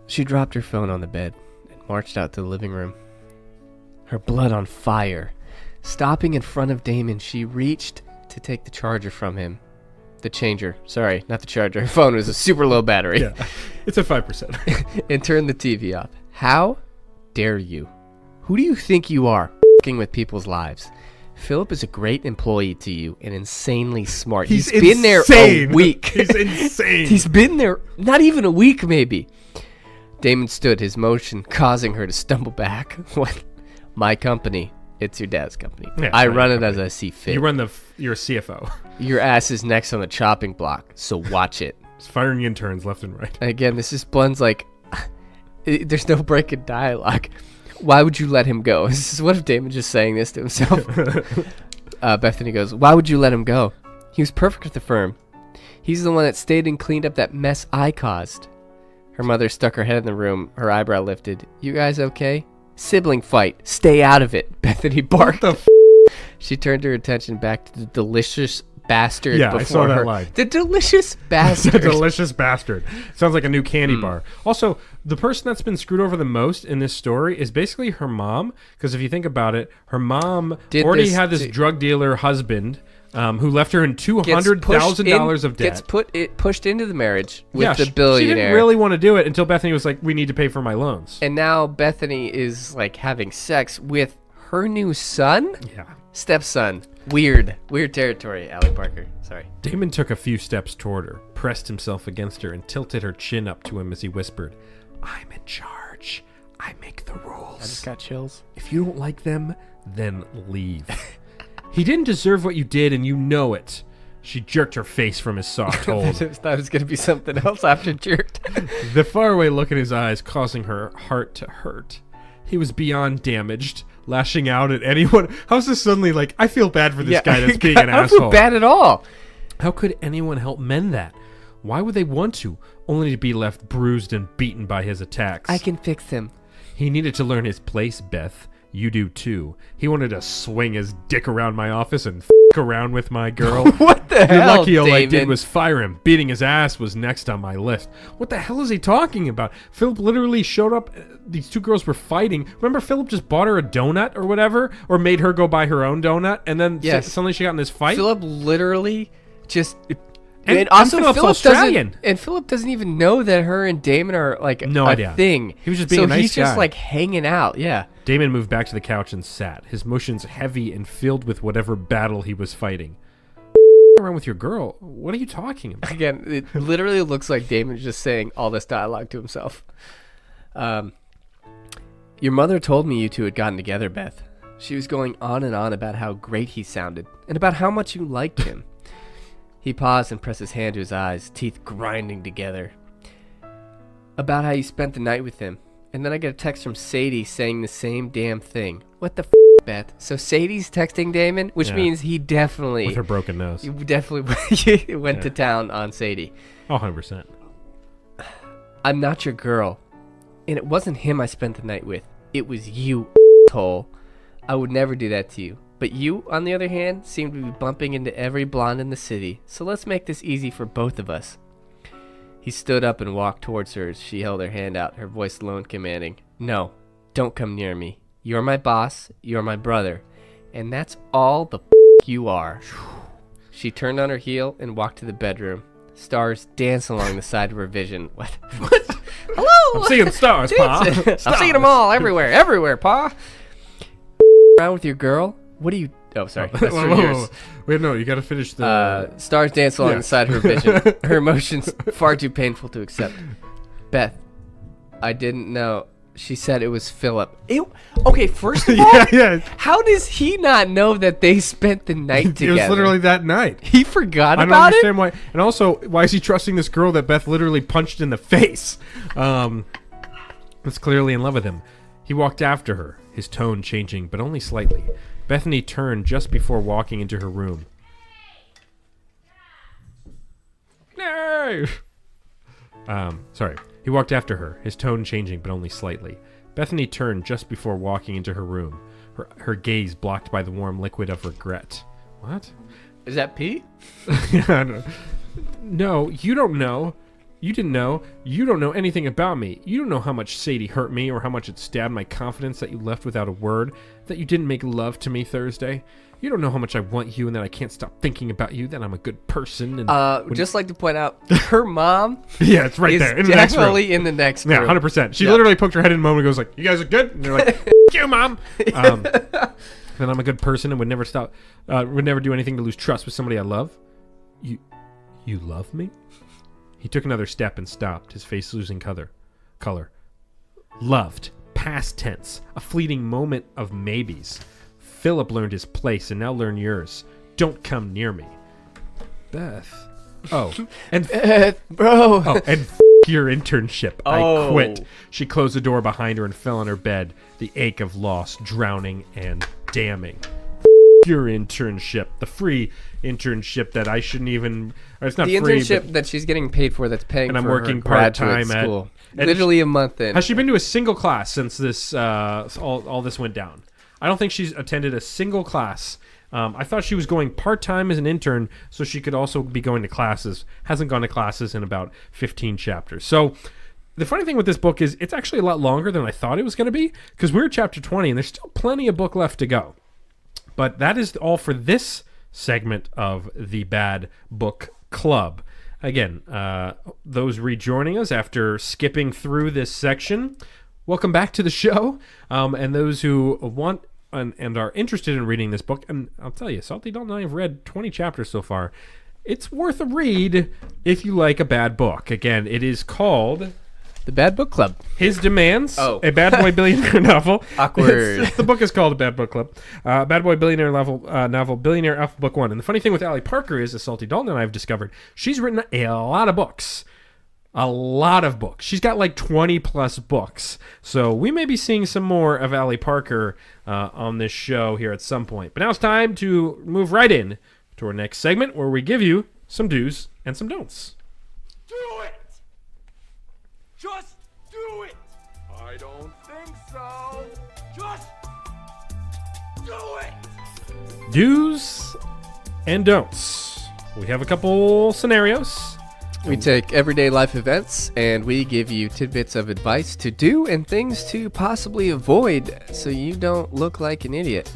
She dropped her phone on the bed and marched out to the living room, her blood on fire. Stopping in front of Damon, she reached to take the charger from him. The changer. Sorry, not the charger. Her phone was a super low battery. Yeah, it's at 5%. And turned the TV off. How dare you? Who do you think you are, f***ing with people's lives? Philip is a great employee to you and insanely smart. He's been there a week. He's insane. He's been there not even a week, maybe. Damon stood, his motion causing her to stumble back. What? My company. It's your dad's company. Yeah, I run it as I see fit. You're a CFO. Your ass is next on the chopping block, so watch it. It's firing interns left and right. And again, this is Blund's like, there's no break in dialogue. Why would you let him go? This is what if Damon just saying this to himself? Bethany goes, why would you let him go? He was perfect with the firm. He's the one that stayed and cleaned up that mess I caused. Her mother stuck her head in the room, her eyebrow lifted. You guys okay? Sibling fight. Stay out of it. Bethany barked. What the She turned her attention back to the delicious bastard Yeah, before I saw that her. line. The delicious bastard. The delicious bastard. Sounds like a new candy bar. Also, the person that's been screwed over the most in this story is basically her mom. Because if you think about it, her mom already had this drug dealer husband who left her in $200,000 of debt. Gets pushed into the marriage with the billionaire. She didn't really want to do it until Bethany was like, we need to pay for my loans. And now Bethany is like having sex with her new son? Yeah. Stepson. Weird territory, Alec Parker. Sorry. Damon took a few steps toward her, pressed himself against her, and tilted her chin up to him as he whispered, I'm in charge. I make the rules. I just got chills. If you don't like them, then leave. He didn't deserve what you did, and you know it. She jerked her face from his soft hold. I thought it was going to be something else after jerked. The faraway look in his eyes causing her heart to hurt. He was beyond damaged, lashing out at anyone. How's this suddenly like, I feel bad for this guy that's being an I don't asshole. feel bad at all. How could anyone help mend that? Why would they want to, only to be left bruised and beaten by his attacks? I can fix him. He needed to learn his place, Beth. You do too. He wanted to swing his dick around my office and around with my girl. What the hell, You're lucky all I Damon? did was fire him. Beating his ass was next on my list. What the hell is he talking about? Philip literally showed up. These two girls were fighting. Remember, Philip just bought her a donut or whatever, or made her go buy her own donut, and then suddenly she got in this fight. Philip literally just... And also, Philip's Philip Australian. and Philip doesn't even know that her and Damon are like No a idea. thing. He was just being a nice he's just guy. like hanging out. Yeah. Damon moved back to the couch and sat, his motions heavy and filled with whatever battle he was fighting. Around with your girl? What are you talking about? Again, it literally looks like Damon's just saying all this dialogue to himself. Your mother told me you two had gotten together, Beth. She was going on and on about how great he sounded and about how much you liked him. He paused and pressed his hand to his eyes, teeth grinding together. About how you spent the night with him. And then I get a text from Sadie saying the same damn thing. What the f***, Beth? So Sadie's texting Damon, which means he definitely... With her broken nose. He definitely went to town on Sadie. Oh, 100%. I'm not your girl. And it wasn't him I spent the night with. It was you, asshole. I would never do that to you. But you, on the other hand, seem to be bumping into every blonde in the city. So let's make this easy for both of us. He stood up and walked towards her as she held her hand out, her voice low and commanding. No, don't come near me. You're my boss, you're my brother. And that's all the you are. She turned on her heel and walked to the bedroom. Stars danced along the side of her vision. What? Hello! I'm seeing stars, Pa. I'm seeing them all everywhere, Pa. Around with your girl? What are you... Oh, sorry. That's from yours. Wait, no, you got to finish the... Stars dance along the side of her vision. Her emotions far too painful to accept. Beth, I didn't know... She said it was Philip. Okay, first of all, yeah. how does he not know that they spent the night It together? was literally that night. He forgot I don't about understand it? why. And also, why is he trusting this girl that Beth literally punched in the face? Was clearly in love with him. He walked after her, his tone changing, but only slightly. Bethany turned just before walking into her room. No! Sorry. He walked after her, his tone changing, but only slightly. Bethany turned just before walking into her room, her gaze blocked by the warm liquid of regret. What? Is that pee? No, you don't know. You didn't know. You don't know anything about me. You don't know how much Sadie hurt me or how much it stabbed my confidence that you left without a word, that you didn't make love to me Thursday. You don't know how much I want you and that I can't stop thinking about you, that I'm a good person. And Just like to point out, her mom yeah, it's right is there in the next room. definitely in the next room. Yeah, 100%. She literally poked her head in a moment and goes like, you guys are good? And they're like, F you, Mom. That I'm a good person and would never do anything to lose trust with somebody I love. You love me? He took another step and stopped, his face losing color. Loved. Past tense. A fleeting moment of maybes. Philip learned his place and now learn yours. Don't come near me. Beth. Oh. And bro. Oh, and your internship. I quit. She closed the door behind her and fell on her bed. The ache of loss, drowning and damning. Your internship. The free internship that I shouldn't even... Or it's not The free, internship but, that she's getting paid for that's paying and I'm for working her graduate part-time at... school. and Literally a month in. Has she been to a single class since this all this went down? I don't think she's attended a single class. I thought she was going part-time as an intern so she could also be going to classes. Hasn't gone to classes in about 15 chapters. So the funny thing with this book is it's actually a lot longer than I thought it was going to be because we're at chapter 20 and there's still plenty of book left to go. But that is all for this segment of the Bad Book Club. Again, those rejoining us after skipping through this section, welcome back to the show. And those who want and are interested in reading this book, and I'll tell you, Salty Dalton and I have read 20 chapters so far. It's worth a read if you like a bad book. Again, it is called... The Bad Book Club. His Demands, Oh. a Bad Boy Billionaire novel. Awkward. The book is called A Bad Book Club. Bad Boy Billionaire novel, Billionaire Alpha Book 1. And the funny thing with Allie Parker is, as Salty Dalton and I have discovered, she's written a lot of books. A lot of books. She's got like 20 plus books. So we may be seeing some more of Allie Parker on this show here at some point. But now it's time to move right in to our next segment where we give you some do's and some don'ts. Do it! Just do it! I don't think so. Just do it! Do's and don'ts. We have a couple scenarios. We take everyday life events and we give you tidbits of advice to do and things to possibly avoid so you don't look like an idiot.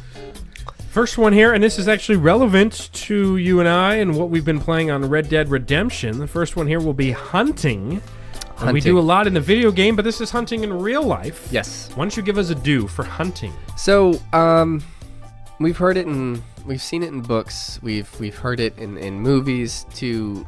First one here, and this is actually relevant to you and I and what we've been playing on Red Dead Redemption. The first one here will be hunting. And we do a lot in the video game, but this is hunting in real life. Yes. Why don't you give us a do for hunting? So, we've heard it we've seen it in books. We've heard it in movies. To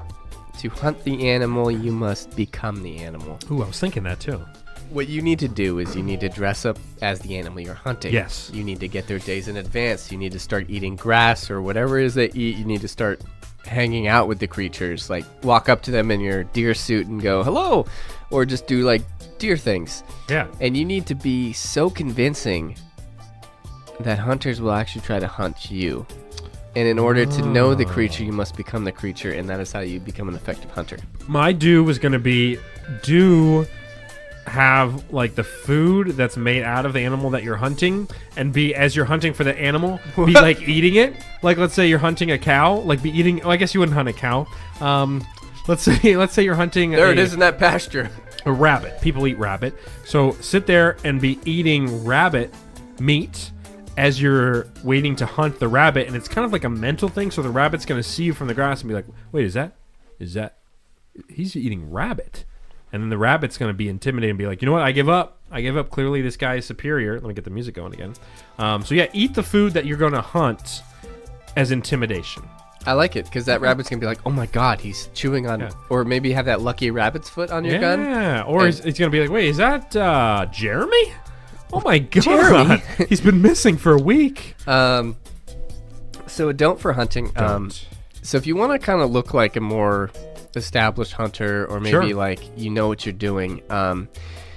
hunt the animal, you must become the animal. Ooh, I was thinking that too. What you need to do is you need to dress up as the animal you're hunting. Yes. You need to get there days in advance. You need to start eating grass or whatever it is they eat. You need to start hanging out with the creatures, like walk up to them in your deer suit and go hello, or just do like deer things. Yeah. And you need to be so convincing that hunters will actually try to hunt you. And in order to know the creature, you must become the creature, and that is how you become an effective hunter. My do was going to be have like the food that's made out of the animal that you're hunting, and be as you're hunting for the animal, be like eating it. Like let's say you're hunting a cow, like be eating. Oh, I guess you wouldn't hunt a cow. Let's say you're hunting. There it is in that pasture. A rabbit. People eat rabbit. So sit there and be eating rabbit meat as you're waiting to hunt the rabbit, and it's kind of like a mental thing. So the rabbit's going to see you from the grass and be like, "Wait, is that? He's eating rabbit." And then the rabbit's going to be intimidated and be like, "You know what? I give up. Clearly, this guy is superior." Let me get the music going again. So yeah, eat the food that you're going to hunt as intimidation. I like it because that rabbit's gonna be like, oh my god, he's chewing on, Yeah. or maybe have that lucky rabbit's foot on your gun. Yeah, or And- it's gonna be like, wait, is that Jeremy? Oh my god, Jeremy? he's been missing for a week. So a don't for hunting. Don't. So if you want to kind of look like a more established hunter, or maybe Sure. like you know what you're doing,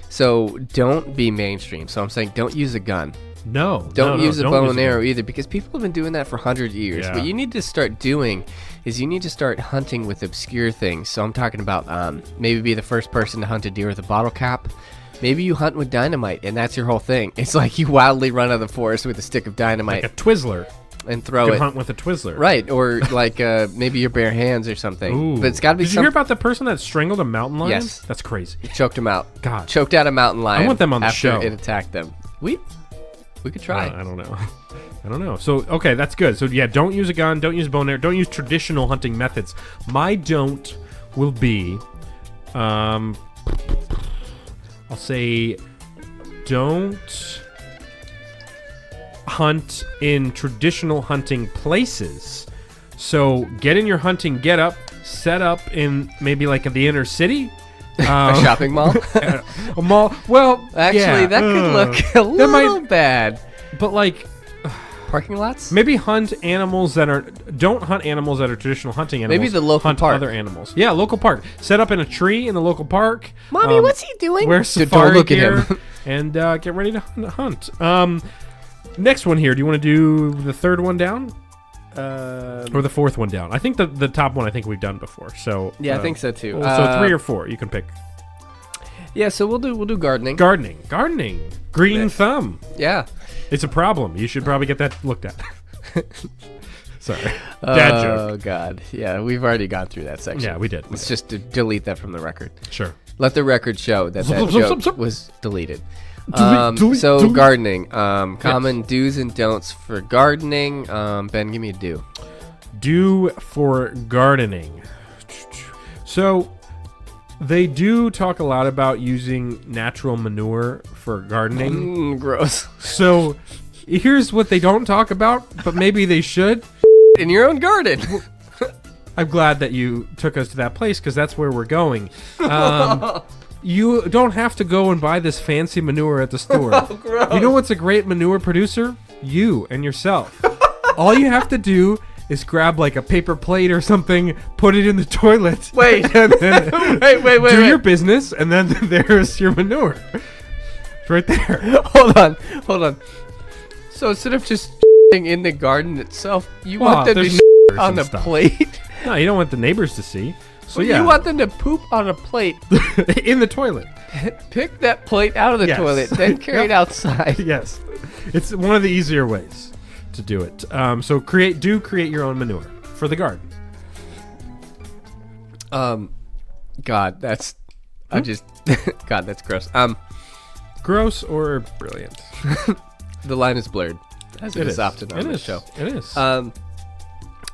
so don't be mainstream. So I'm saying don't use a gun. No, Don't use a don't bow use and a arrow gun. either, because people have been doing that for 100 years. Yeah. What you need to start doing is you need to start hunting with obscure things. So I'm talking about maybe be the first person to hunt a deer with a bottle cap. Maybe you hunt with dynamite, and that's your whole thing. It's like you wildly run out of the forest with a stick of dynamite Like a Twizzler. and You throw can it. hunt with a Twizzler. Right, or like maybe your bare hands or something. Ooh. But it's got to be Did you hear about the person that strangled a mountain lion? Yes. That's crazy. choked him out. God. Choked out a mountain lion. want them on the after show. it attacked them. We could try. I don't know. I don't know. So, okay, that's good. So, yeah, don't use a gun. Don't use bow and arrow. Don't use traditional hunting methods. My don't will be, I'll say, don't hunt in traditional hunting places. So, get in your hunting get up, set up in maybe like the inner city. A shopping mall. A mall. Well, Actually, yeah, that could look a that little might- bad. But like, Parking lots. maybe hunt animals that are don't hunt animals that are traditional hunting animals. Maybe the local hunt park. other animals. Yeah, local park. Set up in a tree in the local park. Mommy, what's he doing? Wear Don't safari look at gear him. and get ready to hunt. Next one here. Do you want to do the third one down or the fourth one down? I think the top one I think we've done before. So Yeah, I think so too. So 3 or 4, you can pick. Yeah, so we'll do gardening. Gardening. Green thumb. Yeah. It's a problem. You should probably get that looked at. Sorry. Dad joke. Oh god. Yeah, we've already gone through that section. Yeah, we did. Let's just delete that from the record. Sure. Let the record show that Zup, zup, joke zup, zup. was deleted. Delete, So delete. gardening. Common do's and don'ts for gardening. Ben, give me a do. Do for gardening. So they do talk a lot about using natural manure for gardening. Gross. So here's what they don't talk about, but maybe they should. In your own garden. I'm glad that you took us to that place because that's where we're going. You don't have to go and buy this fancy manure at the store. You know what's a great manure producer? You and yourself. All you have to do is grab like a paper plate or something, put it in the toilet. Wait. And then wait. do your business, and then there's your manure. It's right there. Hold on. So instead of just in the garden itself, you Well, want them there's to on and the stuff. plate? No, you don't want the neighbors to see. So Well, yeah, You want them to poop on a plate. in the toilet. Pick that plate out of the Yes. toilet, then carry it outside. Yes, it's one of the easier ways to do it. So create your own manure for the garden. God, that's God, that's gross. Gross or brilliant? The line is blurred, as it is often on It the is. show. It is.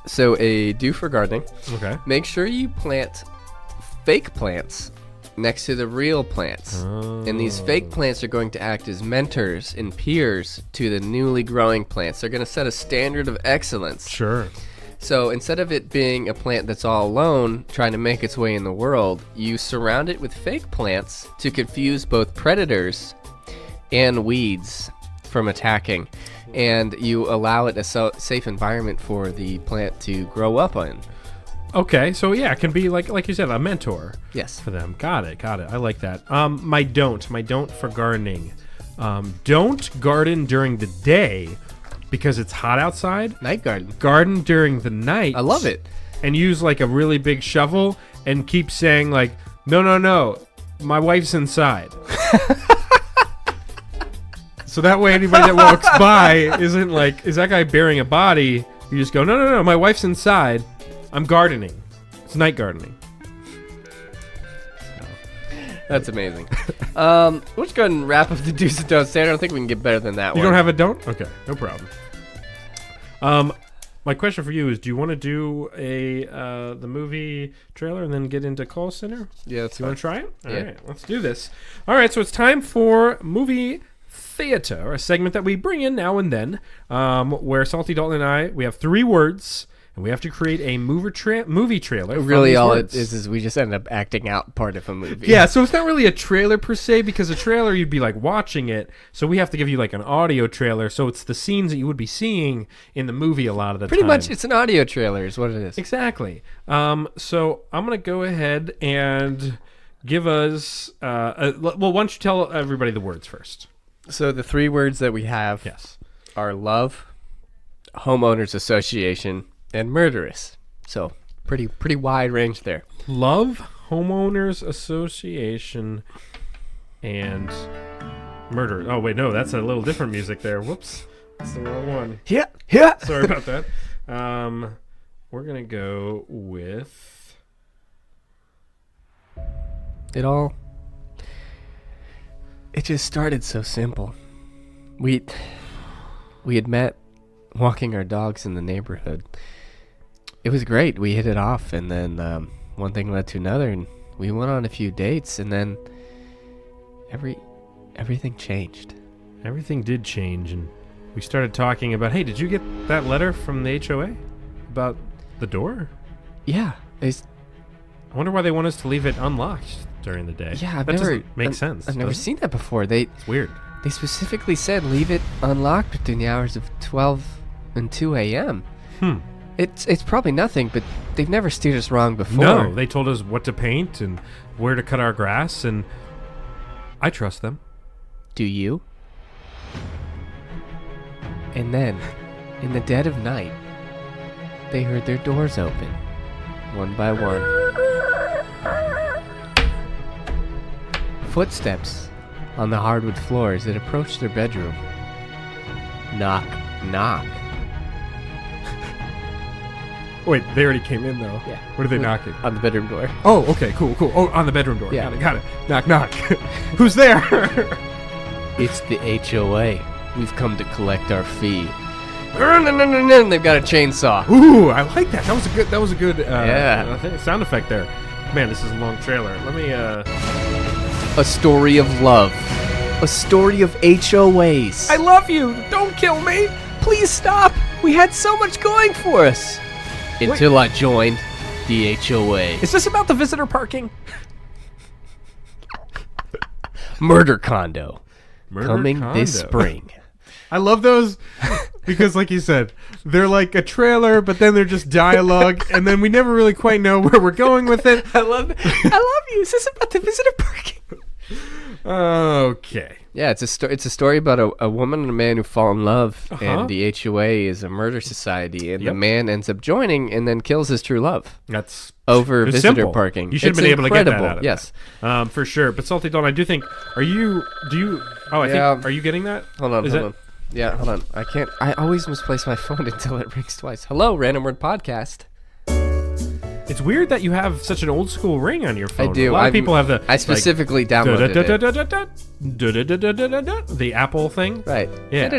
So a do for gardening. Okay. Make sure you plant fake plants next to the real plants. And these fake plants are going to act as mentors and peers to the newly growing plants. They're going to set a standard of excellence. Sure. So instead of it being a plant that's all alone trying to make its way in the world, you surround it with fake plants to confuse both predators and weeds from attacking. And you allow it a safe environment for the plant to grow up in. Okay. So yeah, it can be like you said, a mentor Yes. for them. Got it. I like that. My don't for gardening. Don't garden during the day because it's hot outside. Night garden. Garden during the night. I love it. And use like a really big shovel and keep saying like, no, my wife's inside. So that way anybody that walks by isn't like, is that guy burying a body? You just go, no, my wife's inside. I'm gardening. It's night gardening. That's amazing. We'll just go ahead and wrap up the do's and don'ts. I don't think we can get better than that You one. don't have a don't? Okay, no problem. My question for you is, do you want to do the movie trailer and then get into call center? Yeah, that's You want to try it? All Yeah. right, let's do this. All right, so it's time for movie theater, a segment that we bring in now and then, where Salty Dalton and I, we have 3 words, and we have to create a movie trailer. from Really, these all words. it is we just end up acting out part of a movie. Yeah, so it's not really a trailer per se, because a trailer you'd be like watching it, so we have to give you like an audio trailer, so it's the scenes that you would be seeing in the movie a lot of the Pretty time. much, it's an audio trailer, is what it is. Exactly. So I'm going to go ahead and give us... well, why don't you tell everybody the words first? So the 3 words that we have Yes. are love, homeowners association, and murderous. So pretty wide range there. Love, Homeowners Association, and murder. Oh, wait, no, that's a little different music there. Whoops. That's the wrong one. Yeah. Sorry about that. We're going to go with... It just started so simple. We had met walking our dogs in the neighborhood. It was great. We hit it off, and then one thing led to another, and we went on a few dates, and then everything changed. Everything did change, and we started talking about, hey, did you get that letter from the HOA about the door? Yeah. I wonder why they want us to leave it unlocked during the day. Yeah, that doesn't make sense. I've never does it? seen that before. It's weird. They specifically said leave it unlocked between the hours of 12 and 2 a.m. It's probably nothing, but they've never steered us wrong before. No, they told us what to paint and where to cut our grass, and I trust them. Do you? And then, in the dead of night, they heard their doors open, one by one. Footsteps on the hardwood floors that approached their bedroom. Knock, knock. Wait, they already came in, though. Yeah. What are they knocking? On the bedroom door. Oh, okay, cool. Oh, on the bedroom door. Yeah. Got it. Knock, knock. Who's there? It's the HOA. We've come to collect our fee. They've got a chainsaw. Ooh, I like that. That was a good Yeah. sound effect there. Man, this is a long trailer. Let me A story of love. A story of HOAs. I love you. Don't kill me. Please stop. We had so much going for us. Until I joined the HOA. Is this about the visitor parking? Murder condo. Murder Coming this condo. spring. I love those because, like you said, they're like a trailer, but then they're just dialogue, and then we never really quite know where we're going with it. I love you. Is this about the visitor parking? Okay. Yeah, it's a story about a woman and a man who fall in love, and the HOA is a murder society, and the Yep. man ends up joining and then kills his true love That's over it's visitor simple. parking. You should have It's been able to get that incredible. out of Yes. that. For sure. But Salty Dalton, I do think, I Yeah. think, are you getting that? Hold on, Is hold that- on. Yeah, hold on. I always misplace my phone until it rings twice. Hello, Random Word Podcast. It's weird that you have such an old school ring on your phone. I do. A lot of people have the... I specifically downloaded it. the Apple thing. Right. Yeah.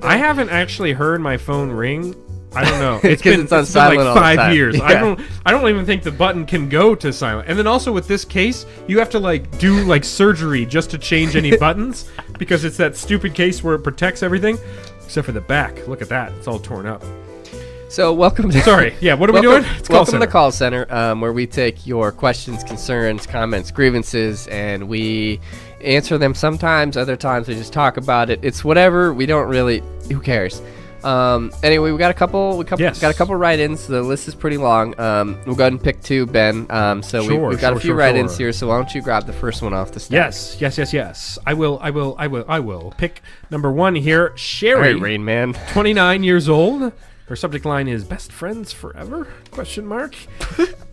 I haven't actually heard my phone ring. I don't know. It's 'cause it's on silent all like the 5 time. years. Yeah. I don't even think the button can go to silent. And then also with this case, you have to like do like surgery just to change any buttons because it's that stupid case where it protects everything except for the back. Look at that. It's all torn up. So welcome to Sorry. Yeah, what are we doing? It's call welcome to center. the call center, where we take your questions, concerns, comments, grievances, and we answer them sometimes. Other times we just talk about it. It's whatever. We don't really. Who cares? Anyway, we got a couple. Yes. Got a couple write-ins. The list is pretty long. We'll go ahead and pick 2, Ben. So we've got a few write-ins here. So why don't you grab the first one off the stack? Yes. I will. Pick number 1 here. All Sherry, right, Rain Man. 29 years old. Her subject line is best friends forever? ?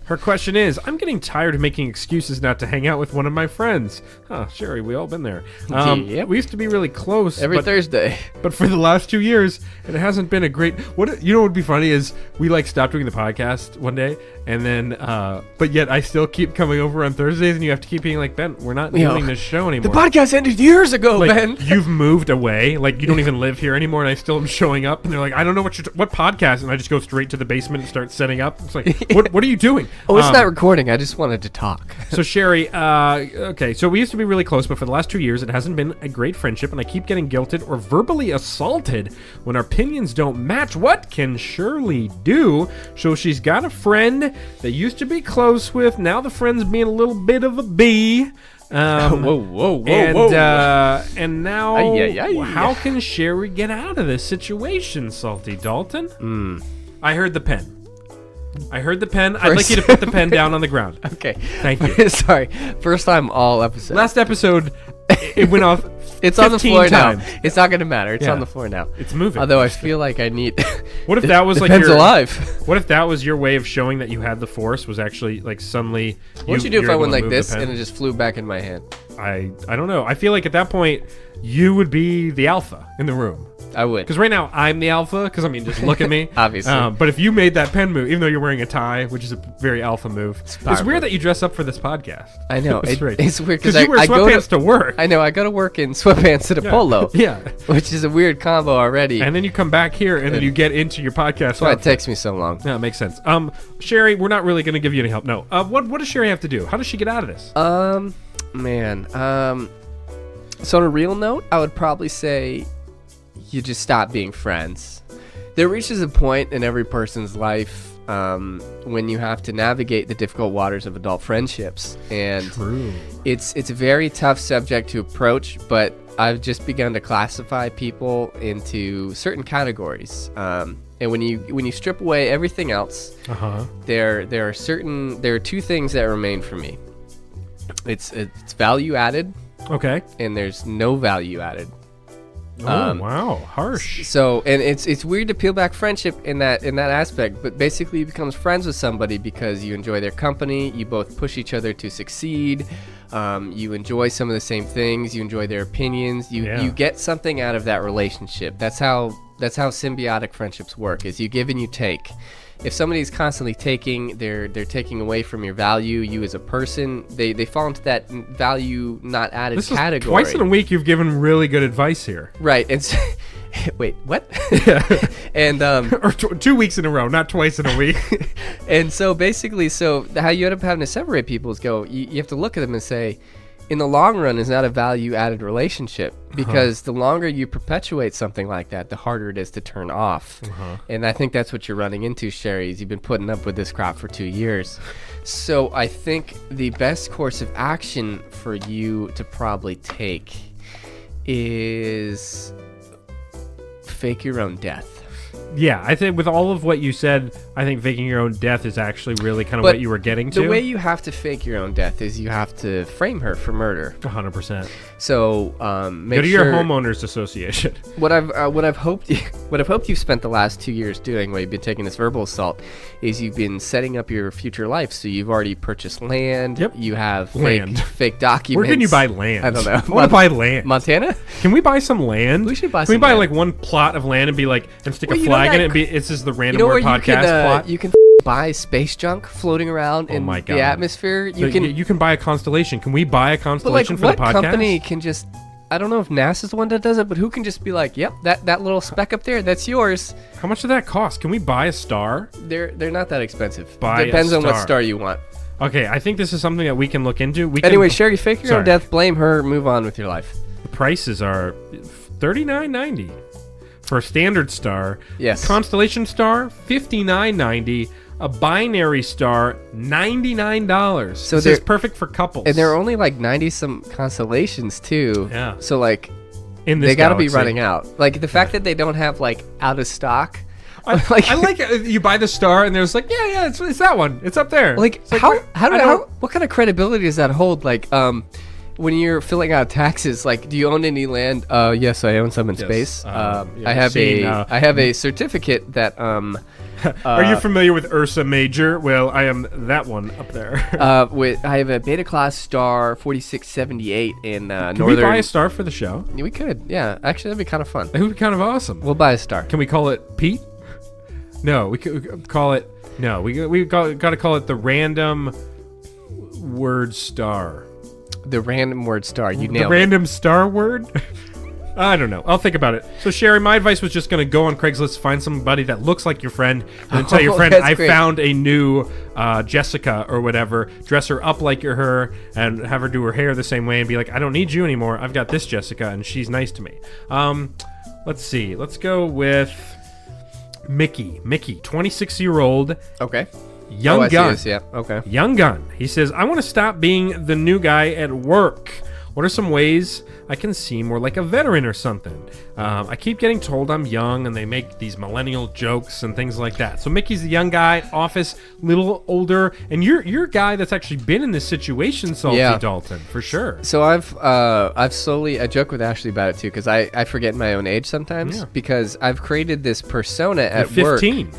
Her question is, I'm getting tired of making excuses not to hang out with one of my friends. Huh, Sherry, we all been there. Yep. We used to be really close. Every but, Thursday. but for the last 2 years, it hasn't been a great... what would be funny is we like stopped doing the podcast one day, and then, but yet I still keep coming over on Thursdays, and you have to keep being like, Ben, we're not doing this show anymore. The podcast ended years ago, Like, Ben. you've moved away, like you don't even live here anymore, and I still am showing up, and they're like, I don't know what podcast, and I just go straight to the basement and start setting up. It's like, what are you doing? Oh, it's not recording. I just wanted to talk. So Sherry, okay, so we used to be really close, but for the last 2 years, it hasn't been a great friendship, and I keep getting guilted or verbally assaulted when our opinions don't match. What can Shirley do? So she's got a friend that used to be close with. Now the friend's being a little bit of a bee. Whoa. And now, Ay, ay, ay. how can Sherry get out of this situation, Salty Dalton? I heard the pen. I'd like you to put the pen down on the ground. Okay. Thank you. Sorry. First time all episode. Last episode, it went off. It's on the 15 floor times. now. It's not going to matter. It's Yeah. on the floor now. It's moving. Although I feel like I need. What if that was the like pen's your alive? What if that was your way of showing that you had the force? Was actually like suddenly. What would you do if you're I able went to like move the this pen? and it just flew back in my hand? I don't know. I feel like at that point you would be the alpha in the room. I would. Because right now I'm the alpha. Because I mean, just look at me. Obviously. But if you made that pen move, even though you're wearing a tie, which is a very alpha move, it's powerful. weird that you dress up for this podcast. I know. It's strange. It's weird because because you wear I go sweatpants to work. I know. I go to work in sweatpants and a polo. Yeah. Which is a weird combo already. And then you come back here and then you get into your podcast. That's why it takes me so long. Yeah, it makes sense. Sherry, we're not really going to give you any help. No. What does Sherry have to do? How does she get out of this? Man. So on a real note, I would probably say you just stop being friends. There reaches a point in every person's life when you have to navigate the difficult waters of adult friendships, and it's a very tough subject to approach. But I've just begun to classify people into certain categories. And when you strip away everything else, there are two things that remain for me. It's value added. Okay. And there's no value added. Wow, harsh. So, and it's weird to peel back friendship in that aspect, but basically you become friends with somebody because you enjoy their company, you both push each other to succeed, you enjoy some of the same things, you enjoy their opinions, you get something out of that relationship. That's how symbiotic friendships work, is you give and you take. If somebody's constantly taking, they're taking away from your value, you as a person, they fall into that value not added This category. is twice in a week you've given really good advice here. Right. And so, wait, what? And or 2 weeks in a row, not twice in a week. and so basically, how you end up having to separate people is you have to look at them and say, in the long run, is not a value-added relationship, because the longer you perpetuate something like that, the harder it is to turn off. And I think that's what you're running into, Sherry, is you've been putting up with this crap for 2 years. So I think the best course of action for you to probably take is fake your own death. Yeah, I think with all of what you said, I think faking your own death is actually really kind of But what you were getting to. The way you have to fake your own death is you have to frame her for murder. 100%. So go to your homeowners association. What I've hoped you've spent the last 2 years doing, while you've been taking this verbal assault, is you've been setting up your future life. So you've already purchased land. Yep. You have Land. fake documents. Where can you buy land? I don't know. I want to buy land. Montana? Can we buy some land? We should buy Can we some buy land. like one plot of land and be like, and stick Well, a you know flag in that- it and be, this is the You Random know where Word Podcast plot? you can buy space junk floating around in my the God. atmosphere. So you can buy a constellation. Can we buy a But like, constellation for what the podcast? company can just? I don't know if NASA's the one that does it, but who can just be like, "Yep, that little speck up there, that's yours." How much does that cost? Can we buy a star? They're not that expensive. Buy a Depends on what star. star you want. Okay, I think this is something that we can look into. Anyway, Sherry, fake your Sorry. own death, blame her, move on with your life. The prices are $39.90 for a standard star. Yes. Constellation star $59.90. A binary star $99. So this they're- is perfect for couples. And there are only like 90 some constellations too. Yeah. So like in this they got to be galaxy. running out. Like the fact that they don't have like out of stock. I like you buy the star and there's like yeah it's that one. It's up there. Like It's like, what kind of credibility does that hold? Like when you're filling out taxes, like, do you own any land? Yes, I own some in space. yeah, I have seen, I have a certificate that Are you familiar with Ursa Major? Well, I am that one up there. I have a Beta class star 4678 in Can northern. we buy a star for the show? We could, yeah. Actually, that'd be kind of fun. That would be kind of awesome. We'll buy a star. Can we call it Pete? No, we could call it. No, we got to call it the Random Word Star. The random word star. You The nailed it. random star word. I don't know. I'll think about it. So, Sherry, my advice was just going to go on Craigslist, find somebody that looks like your friend, and then tell your friend, that's I great. found a new Jessica or whatever, dress her up like you're her, and have her do her hair the same way, and be like, I don't need you anymore. I've got this Jessica, and she's nice to me. Let's see. Let's go with Mickey. Mickey, 26-year-old. Okay. Young I see gun. this, yeah. Okay. Young gun. He says, I want to stop being the new guy at work. What are some ways I can seem more like a veteran or something? I keep getting told I'm young, and they make these millennial jokes and things like that. So Mickey's the young guy, office, little older, and you're a guy that's actually been in this situation, Salty Dalton, for sure. So I've slowly, I joke with Ashley about it too, because I forget my own age sometimes, because I've created this persona at You're 15. work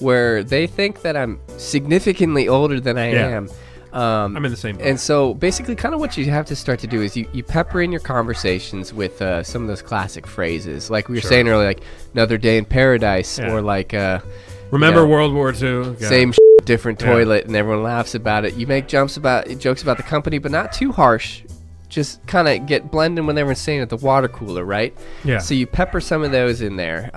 where they think that I'm significantly older than I am. I'm in the same boat. And so basically kind of what you have to start to do is you pepper in your conversations with some of those classic phrases. Like we were saying earlier, like another day in paradise, or like remember you know, World War II? same different toilet, and everyone laughs about it. You make jokes about the company, but not too harsh. Just kind of get blended when everyone's saying at the water cooler, right? Yeah. So you pepper some of those in there.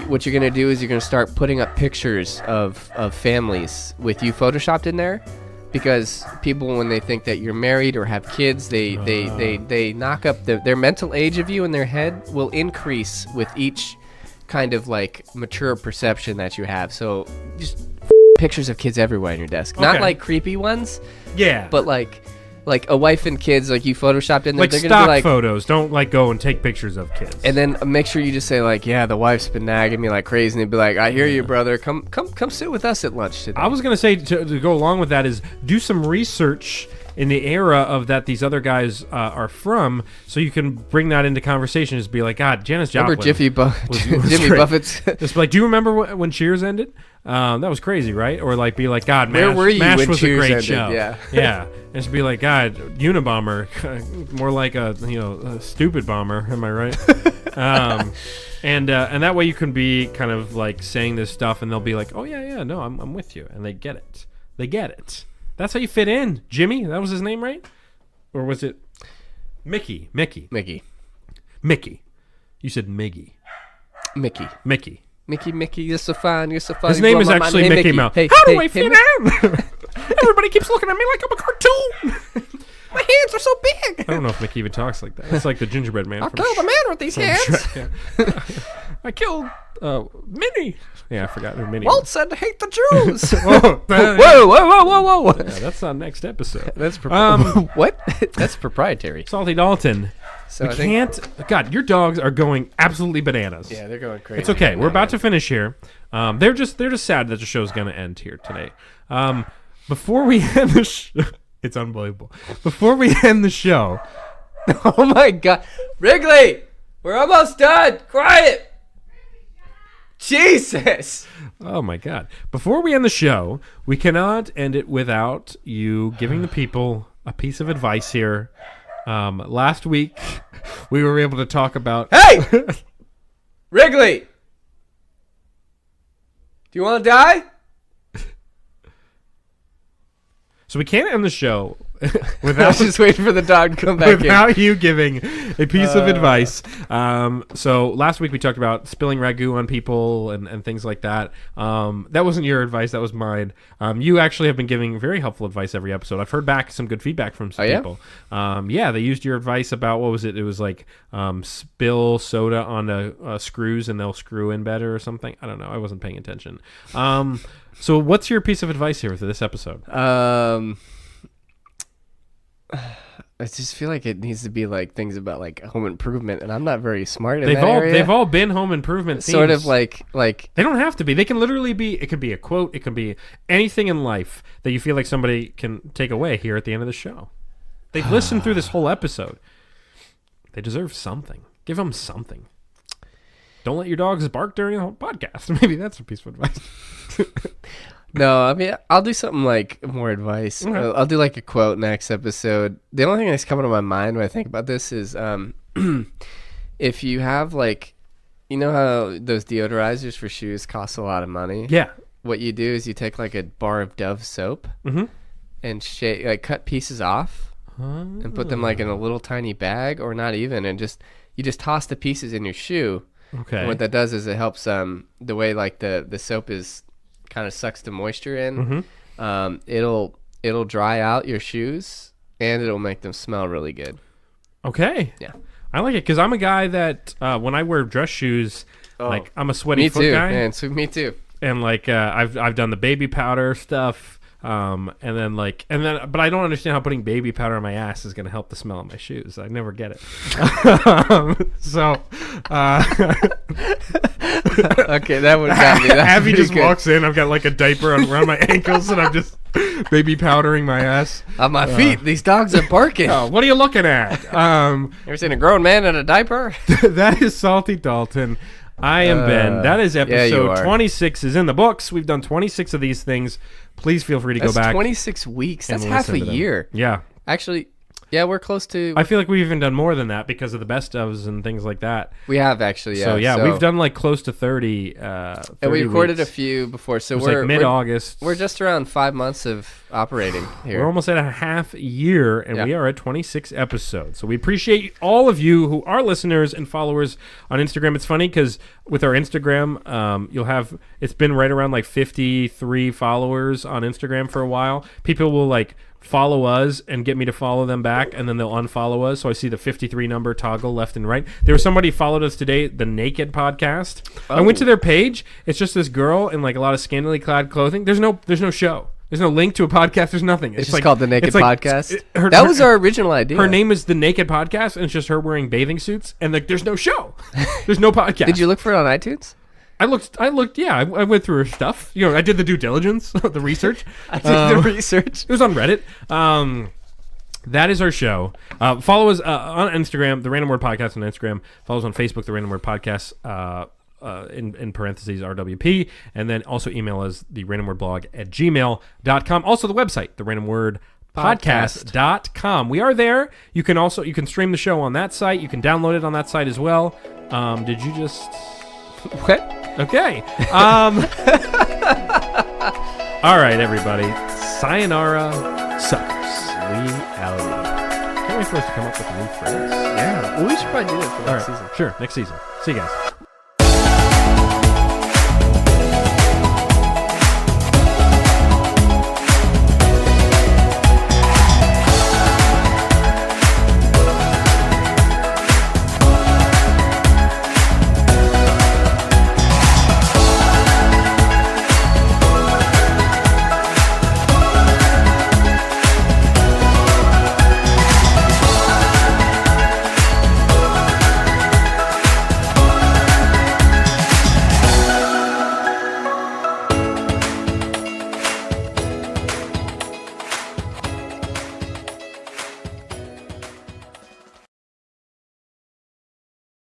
What you're going to do is you're going to start putting up pictures of families with you photoshopped in there. Because people, when they think that you're married or have kids, they knock up their mental age of you in their head will increase with each kind of like mature perception that you have. So just pictures of kids everywhere on your desk. Not like creepy ones. Yeah. But like a wife and kids, like you photoshopped in there. Like they're stock gonna be like, photos. Don't like go and take pictures of kids. and then make sure you just say like, yeah, the wife's been nagging me like crazy, and they'd be like, I hear you, brother. Come sit with us at lunch today. I was going to say, to go along with that, is do some research in the era of that these other guys are from, so you can bring that into conversation. Just be like, God, Janis Joplin. Remember was Jimmy great. Buffett's? Just be like, do you remember when Cheers ended? That was crazy, right? Or like, be like, God, Where were you MASH when was Cheers a great ended? show. Yeah. Yeah. And just be like, God, Unabomber, more like a stupid bomber. Am I right? And that way you can be kind of like saying this stuff, and they'll be like, oh yeah, no, I'm with you, and they get it. They get it. That's how you fit in, Jimmy. That was his name, right? Or was it Mickey? Mickey. You said Miggy. Mickey. Mickey, you're so fine, you're so fine. His name is actually Mickey Mouse. Hey, How do hey, I fit hey, in? Everybody keeps looking at me like I'm a cartoon. My hands are so big. I don't know if Mickey even talks like that. It's like the gingerbread man. I'll from kill the man with these hands. Shrek, yeah. I killed Minnie. Yeah, I forgot who Minnie Walt was. said to hate the Jews. Whoa. Yeah, that's on next episode. That's what? That's proprietary. Salty Dalton. So We I think- can't. God, your dogs are going absolutely bananas. Yeah, they're going crazy. It's okay. We're about to finish here. They're just sad that the show's going to end here today. Before we end the show, it's unbelievable. Before we end the show, Oh my God, Wrigley, we're almost done. Quiet. Jesus. oh my God! Before we end the show, we cannot end it without you giving the people a piece of advice here. Last week, we were able to talk about. Hey, Wrigley, do you want to die? So we can't end the show I without was just waiting for the dog to come back in. without you giving a piece of advice. So last week we talked about spilling ragu on people and things like that. That wasn't your advice. That was mine. You actually have been giving very helpful advice every episode. I've heard back some good feedback from some people. Yeah, they used your advice about, what was it? It was like spill soda on the screws and they'll screw in better or something. I don't know. I wasn't paying attention. So what's your piece of advice here for this episode? I just feel like it needs to be like things about like home improvement, and I'm not very smart in that area. They've all been home improvement themes. Sort of like They don't have to be. They can literally be. It could be a quote. It can be anything in life that you feel like somebody can take away here at the end of the show. They've listened through this whole episode. They deserve something. Give them something. Don't let your dogs bark during the whole podcast. Maybe that's a piece of advice. No, I mean, I'll do something like more advice. Okay. I'll do like a quote next episode. The only thing that's coming to my mind when I think about this is if you have like, you know how those deodorizers for shoes cost a lot of money? Yeah. What you do is you take like a bar of Dove soap and cut pieces off and put them like in a little tiny bag, or not even, and you just toss the pieces in your shoe. Okay. And what that does is it helps the way like the soap is kind of sucks the moisture in. It'll dry out your shoes, and it'll make them smell really good. Okay. Yeah. I like it because I'm a guy that when I wear dress shoes, like I'm a sweaty Me foot too, guy. man. So me too. And like I've done the baby powder stuff. But I don't understand how putting baby powder on my ass is going to help the smell of my shoes. I never get it. Okay, that would have got me. That's Abby pretty just good. walks in. I've got like a diaper around my ankles, and I'm just baby powdering my ass. On my feet, these dogs are barking. Oh, what are you looking at? Ever seen a grown man in a diaper? That is Salty Dalton. I am Ben. That is you episode are. 26 is in the books. We've done 26 of these things. Please feel free to That's go back. 26 weeks. and That's half a listen to them. year. Yeah. Actually, yeah, we're close to. I feel like we've even done more than that because of the best ofs and things like that. We have actually, yeah. So we've done like close to 30. 30 and we recorded weeks. a few before, so It was we're like mid-August. We're just around 5 months of operating here. We're almost at a half year, and Yeah. we are at 26 episodes. So we appreciate all of you who are listeners and followers on Instagram. It's funny because with our Instagram, you'll have it's been right around like 53 followers on Instagram for a while. People will like follow us and get me to follow them back, and then they'll unfollow us. So I see the 53 number toggle left and right. There was somebody followed us today, the Naked Podcast. I went to their page. It's just this girl in like a lot of scantily clad clothing. There's no show. There's no link to a podcast. There's nothing. It's just like, called The Naked it's like- Podcast. her- That her- was our original idea. Her name is The Naked Podcast, and it's just her wearing bathing suits, and like there's no show. There's no podcast. Did you look for it on iTunes? I looked. Yeah, I went through her stuff. You know, I did the due diligence, the research. I did the research. It was on Reddit. That is our show. Follow us on Instagram, The Random Word Podcast on Instagram. Follow us on Facebook, The Random Word Podcast, in parentheses, RWP. And then also email us, therandomwordblog@gmail.com. Also the website, therandomwordpodcast.com. We are there. You can stream the show on that site. You can download it on that site as well. Did you just... What? Okay. All right, everybody. Sayonara, suckers. We out. Can't wait for us to come up with a new phrase. Yeah. Well, we should probably do that for All next right. season. Sure. Next season. See you guys.